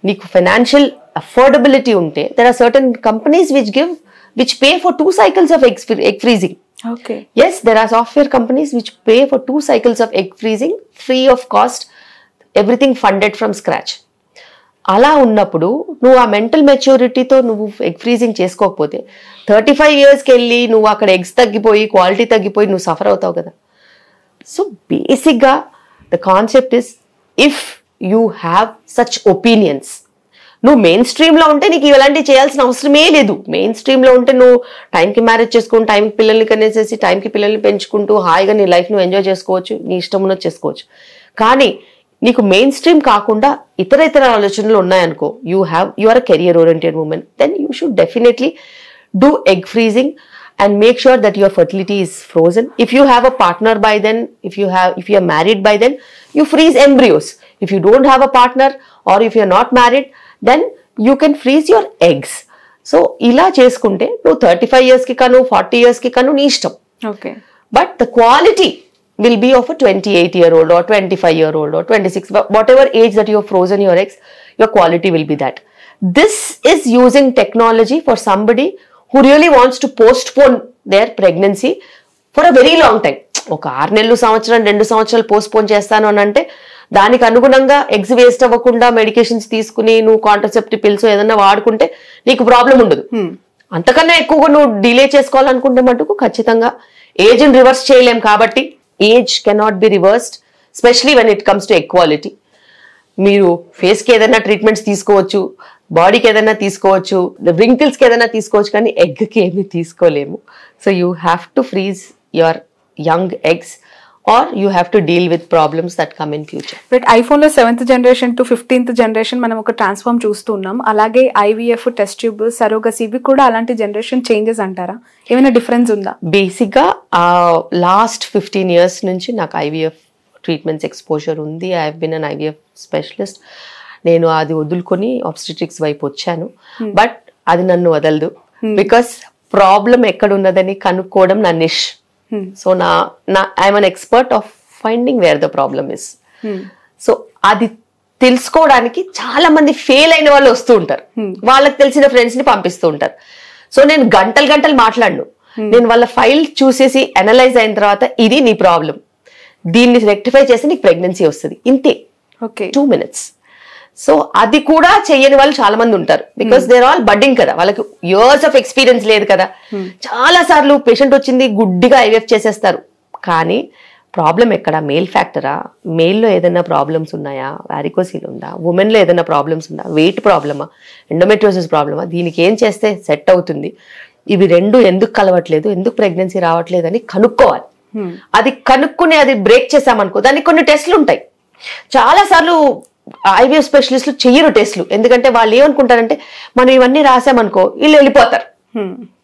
నీకు ఫైనాన్షియల్ అఫోర్డబిలిటీ ఉంటే, there are certain companies which pay for 2 cycles of egg freezing. Okay. Yes, there are software companies which pay for 2 cycles of egg freezing free of cost, everything funded from scratch. అలా ఉన్నప్పుడు నువ్వు ఆ మెంటల్ మెచ్యూరిటీతో నువ్వు ఎగ్ ఫ్రీజింగ్ చేసుకోకపోతే 35 yearsకి వెళ్ళి నువ్వు అక్కడ ఎగ్స్ తగ్గిపోయి క్వాలిటీ తగ్గిపోయి నువ్వు సఫర్ అవుతావు కదా. సో బేసిక్గా the concept is, if you have such opinions, నువ్వు మెయిన్ స్ట్రీమ్లో ఉంటే నీకు ఇలాంటివి చేయాల్సిన అవసరమే లేదు. మెయిన్ స్ట్రీమ్లో ఉంటే నువ్వు టైంకి మ్యారేజ్ చేసుకుని, టైంకి పిల్లల్ని కనేసేసి, టైంకి పిల్లల్ని పెంచుకుంటూ హాయిగా నీ లైఫ్ నువ్వు ఎంజాయ్ చేసుకోవచ్చు, నీ ఇష్టం ఉన్నది చేసుకోవచ్చు. కానీ నీకు మెయిన్ స్ట్రీమ్ కాకుండా ఇతర ఆలోచనలు ఉన్నాయనుకో, you are a career oriented women, then you should definitely do egg freezing and make sure that your fertility is frozen. If you have a partner by then, if you are married by then, you freeze embryos. If you don't have a partner or if you are not married, then you can freeze your eggs. So ila cheskunte no 35 years ki kanu 40 years ki kanu nee ishtam. Okay. But the quality will be of a 28-year-old or 25-year-old or 26, whatever age that you have frozen your eggs, your quality will be that. This is using technology for somebody who really wants to postpone their pregnancy for a very long time. ఒక 6 నెలలు, సంవత్సరం, 2 సంవత్సరాలు పోస్ట్పోన్ చేస్తాను అని అంటే దానికి అనుగుణంగా ఎగ్స్ వేస్ట్ అవ్వకుండా మెడికేషన్స్ తీసుకుని నువ్వు కాంట్రసెప్టివ్ పిల్స్ ఏదన్నా వాడుకుంటే నీకు ప్రాబ్లం ఉండదు. అంతకన్నా ఎక్కువగా నువ్వు డిలే చేసుకోవాలనుకుంటే మటుకు ఖచ్చితంగా ఏజ్ని రివర్స్ చేయలేం. కాబట్టి age cannot be reversed, especially when it comes to equality. మీరు ఫేస్కి ఏదైనా ట్రీట్మెంట్స్ తీసుకోవచ్చు, బాడీకి ఏదైనా తీసుకోవచ్చు, రింకిల్స్కి ఏదైనా తీసుకోవచ్చు, కానీ ఎగ్కి ఏమీ తీసుకోలేము. So you have to freeze your young eggs or you have to deal with problems that come in future. But ఐఫోన్లో 7th generation to 15th generation మనం ఒక ట్రాన్స్ఫార్మ్ చూస్తున్నాం. అలాగే ఐవీఎఫ్, టెస్ట్ ట్యూబ్, సరోగసీ, ఇవి కూడా అలాంటి జనరేషన్ చేంజెస్ అంటారా? ఏమైనా డిఫరెన్స్ ఉందా? బేసిక్గా లాస్ట్ 15 years నుంచి నాకు ఐవీఎఫ్ ట్రీట్మెంట్స్ ఎక్స్పోజర్ ఉంది. I have been an IVF specialist. నేను అది వదులుకొని ఆబ్స్టెట్రిక్స్ వైపు వచ్చాను. బట్ అది నన్ను వదలదు, బికాస్ ప్రాబ్లం ఎక్కడ ఉన్నదని కనుక్కోవడం నా niche. So I'm an expert of finding where the problem is. So అది తెలుసుకోవడానికి చాలా మంది ఫెయిల్ అయిన వాళ్ళు వస్తూ ఉంటారు, వాళ్ళకి తెలిసిన ఫ్రెండ్స్ ని పంపిస్తూ ఉంటారు. సో నేను గంటలు మాట్లాడను. నేను వాళ్ళ ఫైల్ చూసేసి అనలైజ్ అయిన తర్వాత ఇది నీ ప్రాబ్లం, దీన్ని రెక్టిఫై చేసి నీకు ప్రెగ్నెన్సీ వస్తుంది, ఇంతే. 2 minutes. సో అది కూడా చెయ్యని వాళ్ళు చాలా మంది ఉంటారు, బికాస్ దేర్ ఆల్ బడ్డింగ్ కదా, వాళ్ళకి ఇయర్స్ ఆఫ్ ఎక్స్పీరియన్స్ లేదు కదా. చాలా సార్లు పేషెంట్ వచ్చింది గుడ్డిగా ఐవీఎఫ్ చేసేస్తారు. కానీ ప్రాబ్లం ఎక్కడ? మేల్ ఫ్యాక్టరా? మేల్లో ఏదైనా ప్రాబ్లమ్స్ ఉన్నాయా? వారికోసిల్ ఉందా? ఉమెన్లో ఏదైనా ప్రాబ్లమ్స్ ఉందా? వెయిట్ ప్రాబ్లమా? ఎండోమెట్రియోసిస్ ప్రాబ్లమా? దీనికి ఏం చేస్తే సెట్ అవుతుంది? ఇవి రెండు ఎందుకు కలవట్లేదు, ఎందుకు ప్రెగ్నెన్సీ రావట్లేదు అని కనుక్కోవాలి. అది కనుక్కుని అది బ్రేక్ చేసామనుకో, దానికి కొన్ని టెస్ట్లు ఉంటాయి. చాలా సార్లు ఐవీఎఫ్ స్పెషలిస్టులు చెయ్యరు టెస్ట్లు, ఎందుకంటే వాళ్ళు ఏమనుకుంటారంటే మనం ఇవన్నీ రాసామనుకో వీళ్ళు వెళ్ళిపోతారు,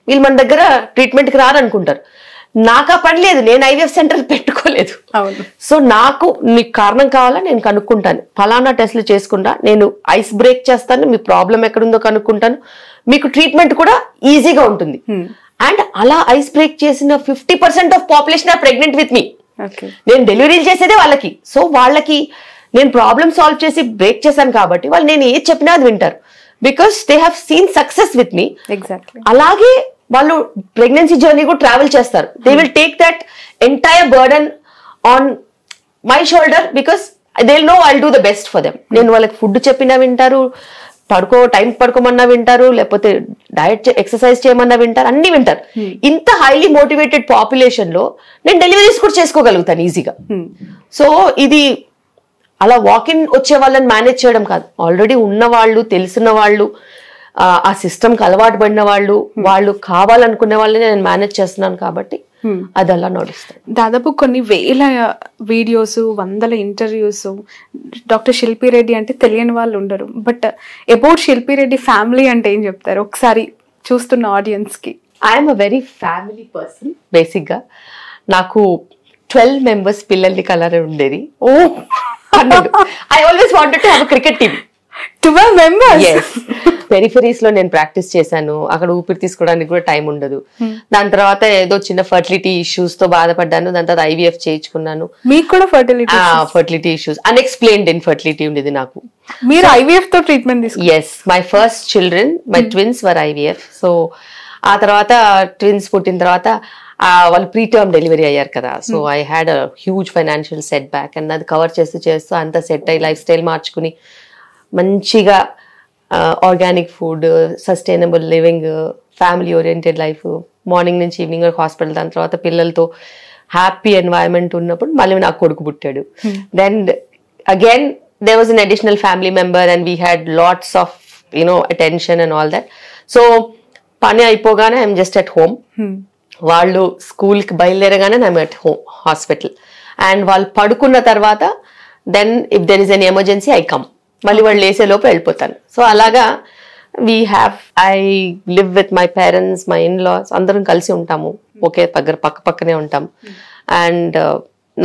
వీళ్ళు మన దగ్గర ట్రీట్మెంట్కి రారనుకుంటారు. నాకు ఆ పని లేదు, నేను ఐవీఎఫ్ సెంటర్ పెట్టుకోలేదు. సో నాకు నీకు కారణం కావాలా, నేను కనుక్కుంటాను, ఫలానా టెస్ట్లు చేసుకుంటా, నేను ఐస్ బ్రేక్ చేస్తాను, మీ ప్రాబ్లం ఎక్కడుందో కనుక్కుంటాను, మీకు ట్రీట్మెంట్ కూడా ఈజీగా ఉంటుంది. అండ్ అలా ఐస్ బ్రేక్ చేసిన 50% of population are pregnant with me. నేను డెలివరీలు చేసేదే వాళ్ళకి. సో వాళ్ళకి నేను ప్రాబ్లమ్ సాల్వ్ చేసి బ్రేక్ చేశాను కాబట్టి వాళ్ళు నేను ఏది చెప్పినా అది వింటారు, because they have seen success with me. అలాగే వాళ్ళు ప్రెగ్నెన్సీ జర్నీ కూడా ట్రావెల్ చేస్తారు. They will take that entire burden on my shoulder, because they will know I will do the best for them. నేను వాళ్ళకి ఫుడ్ చెప్పినా వింటారు, టైం పడుకోమన్నా వింటారు, లేకపోతే డయట్ ఎక్సర్సైజ్ చేయమన్నా వింటారు, అన్ని వింటారు. ఇంత హైలీ మోటివేటెడ్ పాపులేషన్ లో నేను డెలివరీస్ కూడా చేసుకోగలుగుతాను ఈజీగా. సో ఇది అలా వాకిన్ వచ్చే వాళ్ళని మేనేజ్ చేయడం కాదు, ఆల్రెడీ ఉన్న వాళ్ళు, తెలిసిన వాళ్ళు, ఆ సిస్టమ్కి అలవాటు పడిన వాళ్ళు, వాళ్ళు కావాలనుకునే వాళ్ళని నేను మేనేజ్ చేస్తున్నాను కాబట్టి అది అలా నడుస్తుంది. దాదాపు కొన్ని వేల videos, 100 interviews. Doctor Shilpi Reddy అంటే తెలియని వాళ్ళు ఉండరు. బట్ అబౌట్ శిల్పి రెడ్డి ఫ్యామిలీ అంటే ఏం చెప్తారు ఒకసారి చూస్తున్న ఆడియన్స్ కి? I'm a very family person. బేసిక్గా నాకు 12 members పిల్లల్ని కలర్ ఉండేది. I always wanted to have a cricket team. 12 members. Peripheries లో నేను ప్రాక్టీస్ చేశాను. అక్కడ ఊపిరి తీసుకోవడానికి కూడా టైం ఉండదు. దాని తర్వాత ఏదో చిన్న ఫర్టిలిటీ ఇష్యూస్ తో బాధపడ్డాను. దాని తర్వాత IVF చేయించుకున్నాను. మీకు కూడా ఫర్టిలిటీ ఇష్యూస్, అన్ఎక్స్ప్లెయిన్డ్ ఇన్ఫర్టిలిటీ ఉండేది నాకు. మీరు IVF తో ట్రీట్మెంట్ తీసుకున్నారు? Yes, my first children, my twins were IVF. So ఆ తర్వాత ట్విన్స్ పుట్టిన తర్వాత వాళ్ళు ప్రీటర్మ్ డెలివరీ అయ్యారు కదా. So I had a huge financial set back. And అది కవర్ చేస్తూ అంత సెట్ అయ్యి లైఫ్ స్టైల్ మార్చుకుని మంచిగా organic food, sustainable living, family oriented life, morning నుంచి ఈవినింగ్ వరకు హాస్పిటల్, దాని తర్వాత పిల్లలతో హ్యాపీ ఎన్వైరన్మెంట్ ఉన్నప్పుడు మళ్ళీ నాకు కొడుకు పుట్టాడు. Then again there was an additional family member and we had lots of attention and all that. So పని అయిపోగానే ఐఎమ్ జస్ట్ అట్ హోమ్. వాళ్ళు స్కూల్కి బయలుదేరగానే I'm at home hospital. And వాళ్ళు పడుకున్న తర్వాత then if there is an emergency I come. మళ్ళీ వాళ్ళు లేసే లోపు వెళ్ళిపోతాను. సో అలాగా I live with my parents, my in laws, అందరం కలిసి ఉంటాము. ఒకే దగ్గర పక్కనే ఉంటాం. అండ్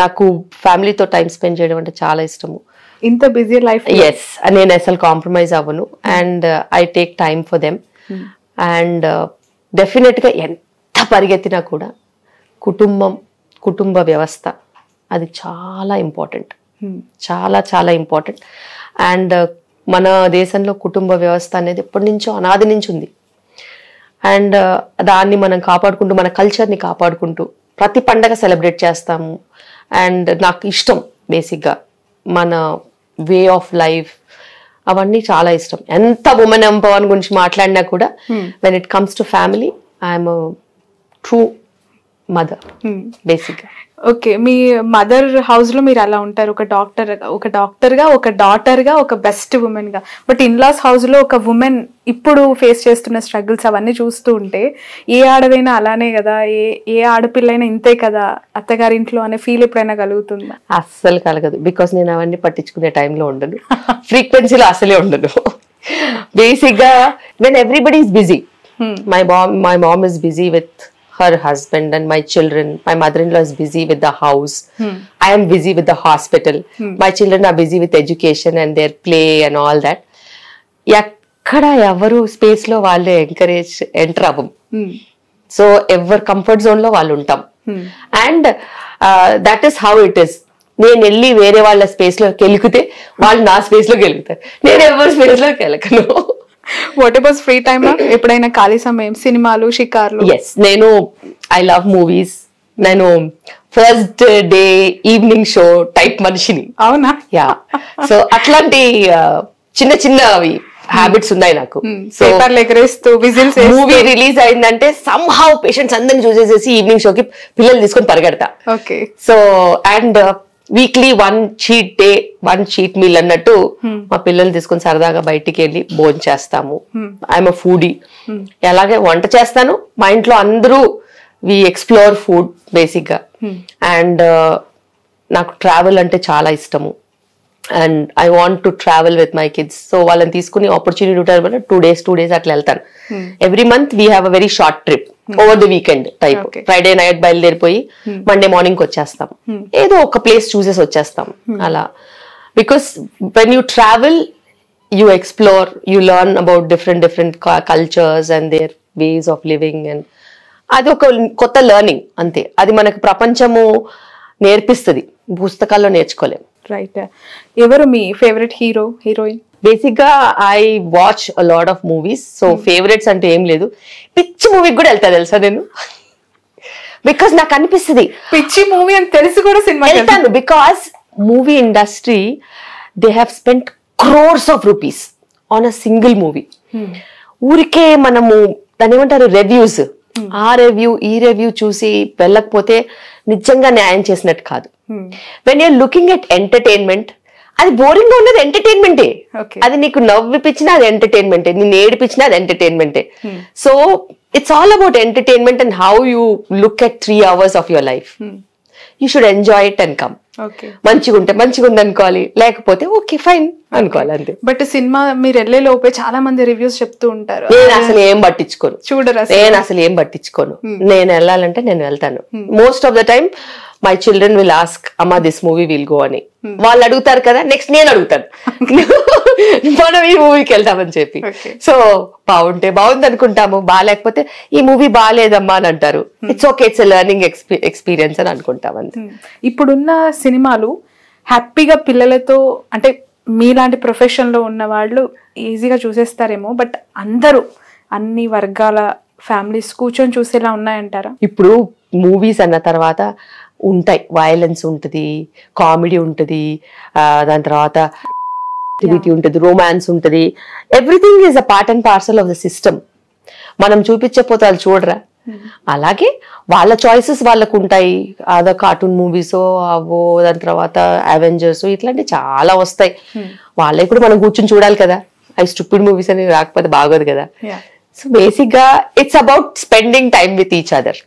నాకు ఫ్యామిలీతో టైం స్పెండ్ చేయడం అంటే చాలా ఇష్టము. ఇంత బిజీ లైఫ్. ఎస్, నేను అసలు కాంప్రమైజ్ అవ్వను. And I take time for them. And డెఫినెట్గా ఎంత పరిగెత్తినా కూడా కుటుంబ వ్యవస్థ అది చాలా ఇంపార్టెంట్, చాలా చాలా ఇంపార్టెంట్. అండ్ మన దేశంలో కుటుంబ వ్యవస్థ అనేది ఎప్పటి నుంచో అనాది నుంచి ఉంది. అండ్ దాన్ని మనం కాపాడుకుంటూ, మన కల్చర్ని కాపాడుకుంటూ ప్రతి పండగ సెలబ్రేట్ చేస్తాము. అండ్ నాకు ఇష్టం బేసిక్గా మన వే ఆఫ్ లైఫ్, అవన్నీ చాలా ఇష్టం. ఎంత ఉమెన్ ఎంపవర్మెంట్ గురించి మాట్లాడినా కూడా when it comes to family I'm true mother బేసిక్గా. ఓకే, మీ మదర్ హౌస్ లో మీరు అలా ఉంటారు, ఒక డాక్టర్గా, ఒక డాటర్గా, ఒక బెస్ట్ ఉమెన్ గా. బట్ ఇన్లాస్ హౌస్ లో ఒక ఉమెన్ ఇప్పుడు ఫేస్ చేస్తున్న స్ట్రగుల్స్ అవన్నీ చూస్తూ ఉంటే ఏ ఆడదైనా అలానే కదా, ఏ ఆడపిల్లైనా ఇంతే కదా అత్తగారింట్లో అనే ఫీల్ ఎప్పుడైనా కలుగుతుందా? అస్సలు కలగదు. బికాస్ నేను అవన్నీ పట్టించుకునే టైంలో ఉండను, ఫ్రీక్వెన్సీలో అసలే ఉండను. బేసిక్ గా when everybody is busy, my mom is busy with her husband and my children, my mother-in-law is busy with the house, I am busy with the hospital, my children are busy with education and their play and all that. Ekkada evaru space lo valle encourage enter avvam. So ever comfort zone lo vallu untam. And that is how it is. నేను వెళ్ళి వేరే వాళ్ళ స్పేస్ లో కెలికితే వాళ్ళు నా స్పేస్ లో కెలుగుతారు, నేను ఎవరి స్పేస్ లో కెలకను. వాట్ అబౌట్ ఫ్రీ టైమ్ లో ఎప్పుడైనా ఖాళీ సమయం, సినిమాలు, షికార్లు? ఎస్, నేను ఐ లవ్ మూవీస్. నేను first day evening show type మనిషిని. అవునా? యా. సో అట్లాంటి చిన్న చిన్నవి హ్యాబిట్స్ ఉన్నాయి నాకు. మూవీ రిలీజ్ అయిందంటే సమ్హౌ పేషెంట్స్ అందరిని చూసేసేసి ఈవినింగ్ షోకి పిల్లలు తీసుకొని పరిగెడతా. Okay. So and weekly 1 cheat day, 1 cheat meal అన్నట్టు మా పిల్లల్ని తీసుకొని సరదాగా బయటికి వెళ్ళి భోజనం చేస్తాము. I'm a foodie. అలాగే వంట చేస్తాను. మా ఇంట్లో అందరూ వి ఎక్స్ప్లోర్ ఫుడ్ బేసిక్గా. అండ్ నాకు ట్రావెల్ అంటే చాలా ఇష్టము. And I want to travel with my kids. So వాళ్ళని తీసుకుని ఆపర్చునిటీ ఉంటుంది, 2 days అట్లా వెళ్తాను. Every month we have a very short trip over the weekend type. Friday night బయలుదేరిపోయి మండే మార్నింగ్ వచ్చేస్తాం, ఏదో ఒక ప్లేస్ చూసేసి వచ్చేస్తాం అలా. Because when you travel you explore, you learn about different cultures and there ways of living. And అది ఒక కొత్త లెర్నింగ్ అంతే. అది మనకు ప్రపంచము నేర్పిస్తుంది, పుస్తకాల్లో నేర్చుకోలేం. రైట్. ఎవరు మీ ఫేవరెట్ హీరో, హీరోయిన్? బేసిక్గా I watch a lot of movies. So favourites అంటే ఏం లేదు. పిచ్చి మూవీకి కూడా వెళ్తా తెలుసా నేను, బికాస్ నాకు అనిపిస్తుంది పిచ్చి మూవీ అని తెలిసి కూడా సినిమా వెళ్తాను. Because movie industry they have spent crores of rupees on a single movie. ఊరికే మనము దాని ఏమంటారు రివ్యూస్, ఆ రివ్యూ ఈ రివ్యూ చూసి వెళ్ళకపోతే నిజంగా న్యాయం చేసినట్టు కాదు. When you're looking at entertainment, అది బోరింగ్ గా ఉన్నది ఎంటర్టైన్మెంటే. అది నీకు నవ్విపించినా అది ఎంటర్టైన్మెంటే, నిన్ను ఏడిపించినా అది ఎంటర్టైన్మెంటే. So it's all about entertainment and how you look at 3 hours of your life. You should enjoy it and come. మంచిగా ఉంటే మంచిగా ఉంది అనుకోవాలి, లేకపోతే ఓకే ఫైన్ అనుకోవాలి అంతే. బట్ సినిమా మీరు వెళ్ళే లోపే చాలా మంది రివ్యూస్ చెప్తూ ఉంటారు. నేను అసలు ఏం పట్టించుకోను, నేను అసలు ఏం పట్టించుకోను. నేను వెళ్ళాలంటే నేను వెళ్తాను. Most of the time my children will ask అమ్మా దిస్ మూవీ విల్ గో అని. వాళ్ళు అడుగుతారు కదా, నెక్స్ట్ నేను అడుగుతాను మనం ఈ మూవీకి వెళ్తామని చెప్పి. సో బాగుంటే బాగుంది అనుకుంటాము, బాగాలేకపోతే ఈ మూవీ బాగాలేదమ్మా అని అంటారు. It's okay, it's learning experience అని అనుకుంటాం అంతే. ఇప్పుడున్న సినిమాలు హ్యాపీగా పిల్లలతో, అంటే మీలాంటి ప్రొఫెషన్ లో ఉన్న వాళ్ళు ఈజీగా చూసేస్తారేమో, బట్ అందరూ అన్ని వర్గాల ఫ్యామిలీస్ కూర్చొని చూసేలా ఉన్నాయంటారా? ఇప్పుడు మూవీస్ అన్న తర్వాత ఉంటాయి, వైలెన్స్ ఉంటుంది, కామెడీ ఉంటుంది, దాని తర్వాత ఉంటుంది, రొమాన్స్ ఉంటుంది. Everything is a part and parcel of the system. మనం చూపించకపోతే వాళ్ళు చూడరా? అలాగే వాళ్ళ చాయిసెస్ వాళ్ళకు ఉంటాయి. అదో కార్టూన్ మూవీస్ అవో, దాని తర్వాత అవెంజర్స్ ఇట్లాంటి చాలా వస్తాయి. వాళ్ళకి కూడా మనం కూర్చొని చూడాలి కదా. అవి స్టూపిడ్ మూవీస్ అని రాకపోతే బాగోదు కదా. సో బేసిక్ గా it's about spending time with each other,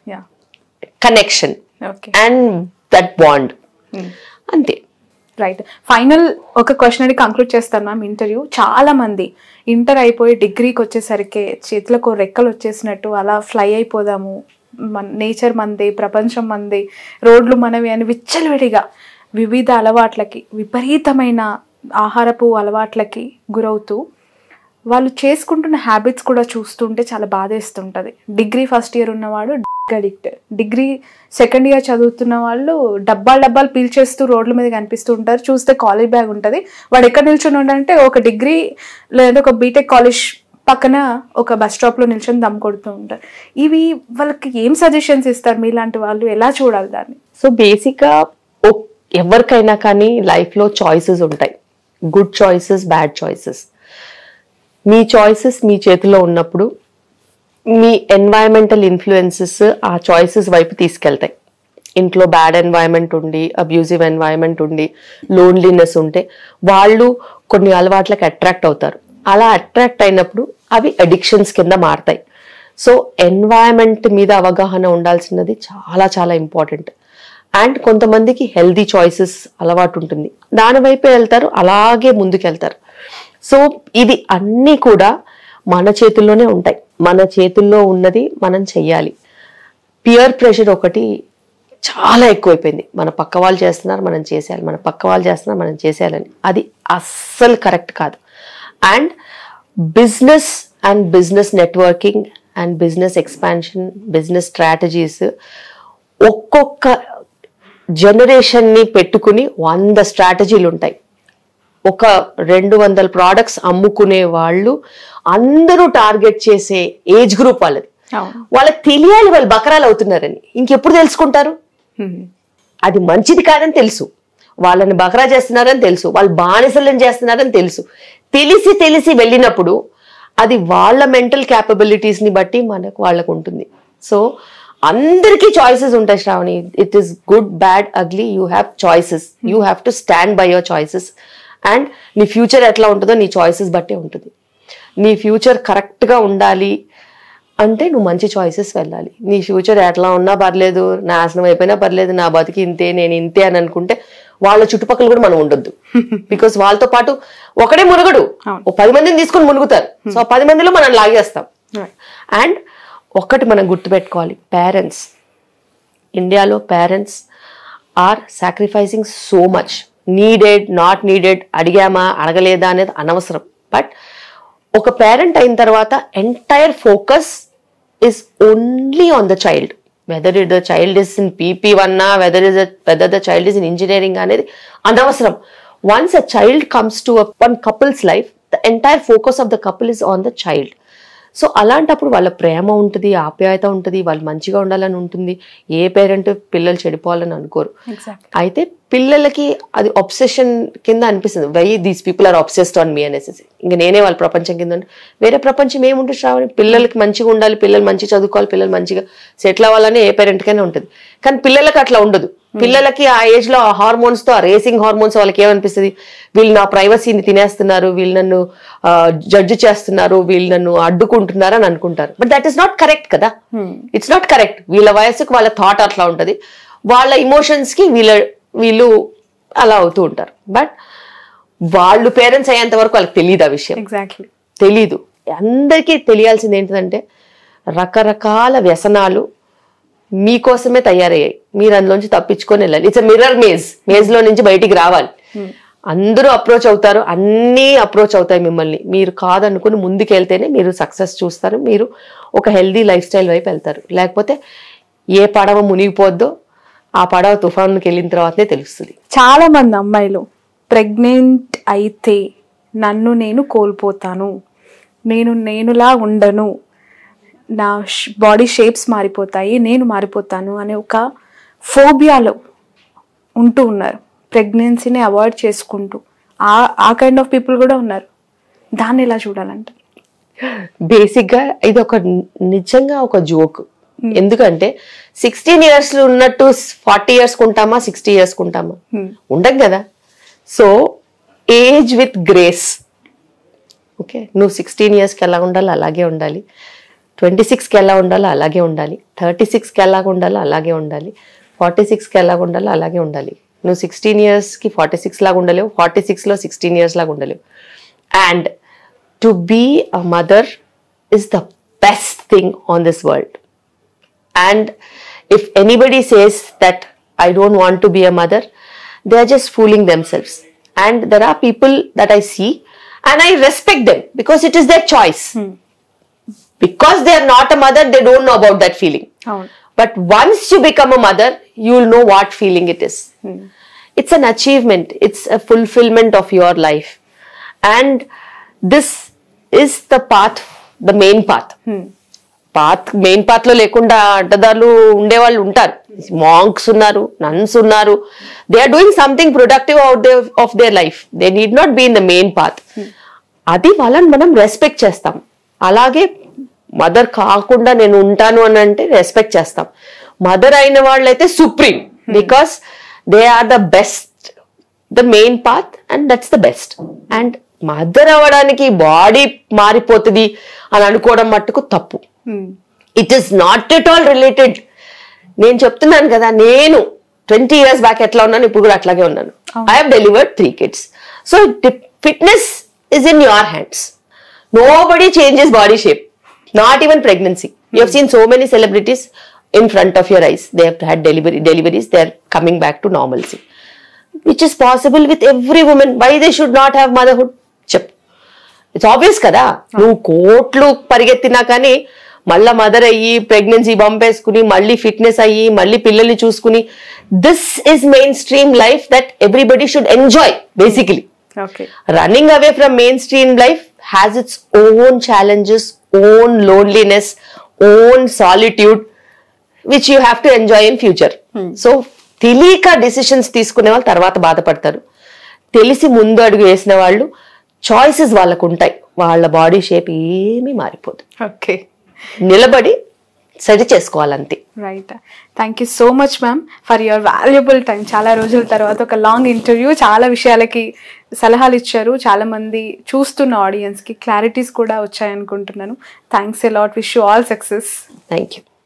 connection and that bond అంతే. రైట్. ఫైనల్ ఒక క్వశ్చన్ అడిగి కంక్లూడ్ చేస్తాను మ్యామ్ ఇంటర్వ్యూ. చాలా మంది ఇంటర్ అయిపోయి డిగ్రీకి వచ్చేసరికి చేతులకు రెక్కలు వచ్చేసినట్టు అలా ఫ్లై అయిపోదాము, నేచర్ మంది, ప్రపంచం మంది, రోడ్లు మనవి అని విచ్చలవిడిగా వివిధ అలవాట్లకి, విపరీతమైన ఆహారపు అలవాట్లకి గురవుతూ వాళ్ళు చేసుకుంటున్న హ్యాబిట్స్ కూడా చూస్తుంటే చాలా బాధేస్తుంటుంది. డిగ్రీ ఫస్ట్ ఇయర్ ఉన్నవాడు అడిక్ట్, డిగ్రీ సెకండ్ ఇయర్ చదువుతున్న వాళ్ళు డబ్బాలు పీల్చేస్తూ రోడ్ల మీద కనిపిస్తూ ఉంటారు. చూస్తే కాలేజ్ బ్యాగ్ ఉంటుంది, వాడు ఎక్కడ నిల్చొని ఉంటాడంటే ఒక డిగ్రీ లేదా ఒక బీటెక్ కాలేజ్ పక్కన ఒక బస్ స్టాప్లో నిల్చొని దమ్ కొడుతూ ఉంటారు. ఇవి వాళ్ళకి ఏం సజెషన్స్ ఇస్తారు మీలాంటి వాళ్ళు, ఎలా చూడాలి దాన్ని? సో బేసిక్గా ఎవరికైనా కానీ లైఫ్లో చాయిసెస్ ఉంటాయి, గుడ్ చాయిసెస్, బ్యాడ్ చాయిసెస్. మీ చాయిసెస్ మీ చేతిలో ఉన్నప్పుడు మీ ఎన్వైరన్మెంటల్ ఇన్ఫ్లుయెన్సెస్ ఆ చాయిసెస్ వైపు తీసుకెళ్తాయి. ఇంట్లో బ్యాడ్ ఎన్వైరన్మెంట్ ఉండి, అబ్యూజివ్ ఎన్వైరన్మెంట్ ఉండి, లోన్లీనెస్ ఉంటే వాళ్ళు కొన్ని అలవాట్లకు అట్రాక్ట్ అవుతారు. అలా అట్రాక్ట్ అయినప్పుడు అవి అడిక్షన్స్ కింద మారతాయి. సో ఎన్వైరన్మెంట్ మీద అవగాహన ఉండాల్సినది చాలా చాలా ఇంపార్టెంట్. అండ్ కొంతమందికి హెల్దీ చాయిసెస్ అలవాటు ఉంటుంది, దాని వైపే వెళ్తారు, అలాగే ముందుకెళ్తారు. సో ఇది అన్నీ కూడా మన చేతుల్లోనే ఉంటాయి. మన చేతుల్లో ఉన్నది మనం చెయ్యాలి. పియర్ ప్రెషర్ ఒకటి చాలా ఎక్కువైపోయింది. మన పక్క వాళ్ళు చేస్తున్నారు మనం చేసేయాలి, మన పక్క వాళ్ళు చేస్తున్నారు మనం చేసేయాలని. అది అస్సలు కరెక్ట్ కాదు. And business and business networking and business expansion, business strategies ఒక్కొక్క జనరేషన్ని పెట్టుకుని 100 స్ట్రాటజీలు ఉంటాయి. ఒక 200 ప్రోడక్ట్స్ అమ్ముకునే వాళ్ళు అందరూ టార్గెట్ చేసే ఏజ్ గ్రూప్ వాళ్ళది. వాళ్ళకి తెలియాలి వాళ్ళు బకరాలు అవుతున్నారని. ఇంకెప్పుడు తెలుసుకుంటారు? అది మంచిది కాదని తెలుసు, వాళ్ళని బకరా చేస్తున్నారని తెలుసు, వాళ్ళు బానిసలను చేస్తున్నారని తెలుసు. తెలిసి వెళ్ళినప్పుడు అది వాళ్ళ మెంటల్ క్యాపబిలిటీస్ ని బట్టి వాళ్ళకు ఉంటుంది. సో అందరికీ చాయిసెస్ ఉంటాయి Shravani. It is good, bad, ugly. You have choices, you have to stand by your choices. And నీ ఫ్యూచర్ ఎట్లా ఉంటుందో నీ చాయిసెస్ బట్టే ఉంటుంది. నీ ఫ్యూచర్ కరెక్ట్గా ఉండాలి అంటే నువ్వు మంచి చాయిసెస్ వెళ్ళాలి. నీ ఫ్యూచర్ ఎట్లా ఉన్నా పర్లేదు, నాశనం అయిపోయినా పర్లేదు, నా బతికి ఇంతే, నేను ఇంతే అని అనుకుంటే వాళ్ళ చుట్టుపక్కల కూడా మనం ఉండొద్దు. బికాస్ వాళ్ళతో పాటు ఒకడే మునుగడు, 10 మందిని తీసుకొని మునుగుతారు. సో 10 మందిలో మనం లాగేస్తాం. అండ్ ఒకటి మనం గుర్తుపెట్టుకోవాలి, పేరెంట్స్, ఇండియాలో parents are sacrificing so much. Needed, not needed, అడిగామా అడగలేదా అనేది అనవసరం. బట్ ఒక పేరెంట్ అయిన తర్వాత entire focus is only on the child, whether the child is in PP1 whether the child is in engineering అనేది అనవసరం. Once a child comes to one couple's life, the entire focus of the couple is on the child. So అలాంటప్పుడు వాళ్ళ ప్రేమ ఉంటుంది, ఆప్యాయత ఉంటుంది, వాళ్ళు మంచిగా ఉండాలని ఉంటుంది. ఏ పేరెంట్ పిల్లలు చెడిపోవాలని అనుకోరు. అయితే పిల్లలకి అది అబ్సెషన్ కింద అనిపిస్తుంది. Why these people are obsessed on me అనేసి. ఇంకా నేనే వాళ్ళ ప్రపంచం కింద. వేరే ప్రపంచం ఏముంటుంది శ్రావణి? పిల్లలకి మంచిగా ఉండాలి, పిల్లలు మంచిగా చదువుకోవాలి, పిల్లలు మంచిగా సెటిల్ అవ్వాలని ఏ పేరెంట్కైనా ఉంటుంది. కానీ పిల్లలకి అట్లా ఉండదు. పిల్లలకి ఆ ఏజ్ లో ఆ హార్మోన్స్ తో, ఆ రేసింగ్ హార్మోన్స్ వాళ్ళకి ఏమనిపిస్తుంది? వీళ్ళు నా ప్రైవసీని తినేస్తున్నారు, వీళ్ళు నన్ను జడ్జి చేస్తున్నారు, వీళ్ళు నన్ను అడ్డుకుంటున్నారు అని అనుకుంటారు. But that is not correct కదా. It's not correct. వీళ్ళ వయసుకు వాళ్ళ థాట్ అట్లా ఉంటది. వాళ్ళ ఇమోషన్స్కి వీళ్ళు అలా అవుతూ ఉంటారు. బట్ వాళ్ళు పేరెంట్స్ అయ్యేంత వరకు వాళ్ళకి తెలియదు ఆ విషయం. ఎగ్జాక్ట్లీ తెలీదు. అందరికీ తెలియాల్సింది ఏంటంటే రకరకాల వ్యసనాలు మీకోసమే తయారయ్యాయి. మీరు అందులోంచి తప్పించుకొని వెళ్ళాలి. ఇట్స్ మిర్రర్ మేజ్లో నుంచి బయటికి రావాలి. అందరూ అప్రోచ్ అవుతారు, అన్నీ అప్రోచ్ అవుతాయి మిమ్మల్ని. మీరు కాదనుకుని ముందుకు వెళ్తేనే మీరు సక్సెస్ చూస్తారు, మీరు ఒక హెల్దీ లైఫ్ స్టైల్ వైపు వెళ్తారు. లేకపోతే ఏ పడవ మునిగిపోద్దో ఆ పడవ తుఫాన్కి వెళ్ళిన తర్వాతనే తెలుస్తుంది. చాలా మంది అమ్మాయిలు ప్రెగ్నెంట్ అయితే నన్ను నేను కోల్పోతాను, నేనులా ఉండను, నా బాడీ షేప్స్ మారిపోతాయి, నేను మారిపోతాను అనే ఒక ఫోబియాలో ఉంటూ ఉన్నారు. ప్రెగ్నెన్సీని అవాయిడ్ చేసుకుంటూ ఆ కైండ్ ఆఫ్ పీపుల్ కూడా ఉన్నారు. దాన్ని ఎలా చూడాలంటే బేసిక్గా ఇది నిజంగా ఒక జోక్. ఎందుకంటే 16 years ఉన్నట్టు 40 years ఉంటామా, 60 years ఉంటామా? ఉండం కదా. So age with grace. Okay, నువ్వు 16 yearsకి ఎలా ఉండాలో అలాగే ఉండాలి, 26కి ఎలా ఉండాలో అలాగే ఉండాలి, 36కి ఎలా ఉండాలో అలాగే ఉండాలి, 46కి ఎలా ఉండాలో అలాగే ఉండాలి. నువ్వు 16 yearsకి 46 లాగా ఉండలేవు, 46లో 16 years లాగా ఉండలేవు. And to be a mother is the best thing on this world. And if anybody says that I don't want to be a mother, they are just fooling themselves. And there are people that I see and I respect them because it is their choice. Because they are not a mother, they don't know about that feeling. But once you become a mother, you will know what feeling it is. It's an achievement. It's a fulfillment of your life. And this is the path, the main path. Main path లో లేకుండా అడ్డదారులు ఉండేవాళ్ళు ఉంటారు. మాంక్స్ ఉన్నారు, నన్స్ ఉన్నారు. They are doing something productive out of their life. They need not be in the main path. అది వాళ్ళని మనం రెస్పెక్ట్ చేస్తాం. అలాగే మదర్ కాకుండా నేను ఉంటాను అని అంటే రెస్పెక్ట్ చేస్తాం. మదర్ అయిన వాళ్ళైతే supreme, because they are the best, the main path and that's the best. And mother అవ్వడానికి బాడీ మారిపోతుంది అని అనుకోవడం మట్టుకు తప్పు. It is not at all related. నేను చెప్తున్నాను కదా, నేను 20 years బ్యాక్ ఎట్లా ఉన్నాను ఇప్పుడు కూడా అట్లాగే ఉన్నాను. I have delivered 3 kids. So fitness is in your hands. Nobody changes body shape, not even pregnancy. You have seen so many celebrities in front of your eyes. They have had deliveries. They are coming back to normalcy, which is possible with every woman. Why they should not have motherhood? It's obvious kada. నువ్వు కోట్లు పరిగెత్తినా కానీ మళ్ళా మదర్ అయ్యి ప్రెగ్నెన్సీ పంపేసుకుని మళ్ళీ ఫిట్నెస్ అయ్యి మళ్ళీ పిల్లల్ని చూసుకుని, this is main stream life that everybody should enjoy basically. Running away from main stream life has its own challenges, own loneliness, own solitude, which you have to enjoy in future. So తెలియక డిసిషన్స్ తీసుకునే వాళ్ళు తర్వాత బాధపడతారు. తెలిసి ముందు అడుగు వేసిన వాళ్ళు చాయిసెస్ వాళ్ళకు ఉంటాయి. వాళ్ళ బాడీ షేప్ ఏమీ మారిపోదు. ఓకే, నిలబడి సరి చేసుకోవాలంతే. Right. Thank you so much ma'am for your valuable time. చాలా రోజుల తర్వాత ఒక లాంగ్ ఇంటర్వ్యూ, చాలా విషయాలకి సలహాలు ఇచ్చారు. చాలా మంది చూస్తున్న ఆడియన్స్కి క్లారిటీస్ కూడా వచ్చాయనుకుంటున్నాను. Thanks a lot. Wish you all success. Thank you.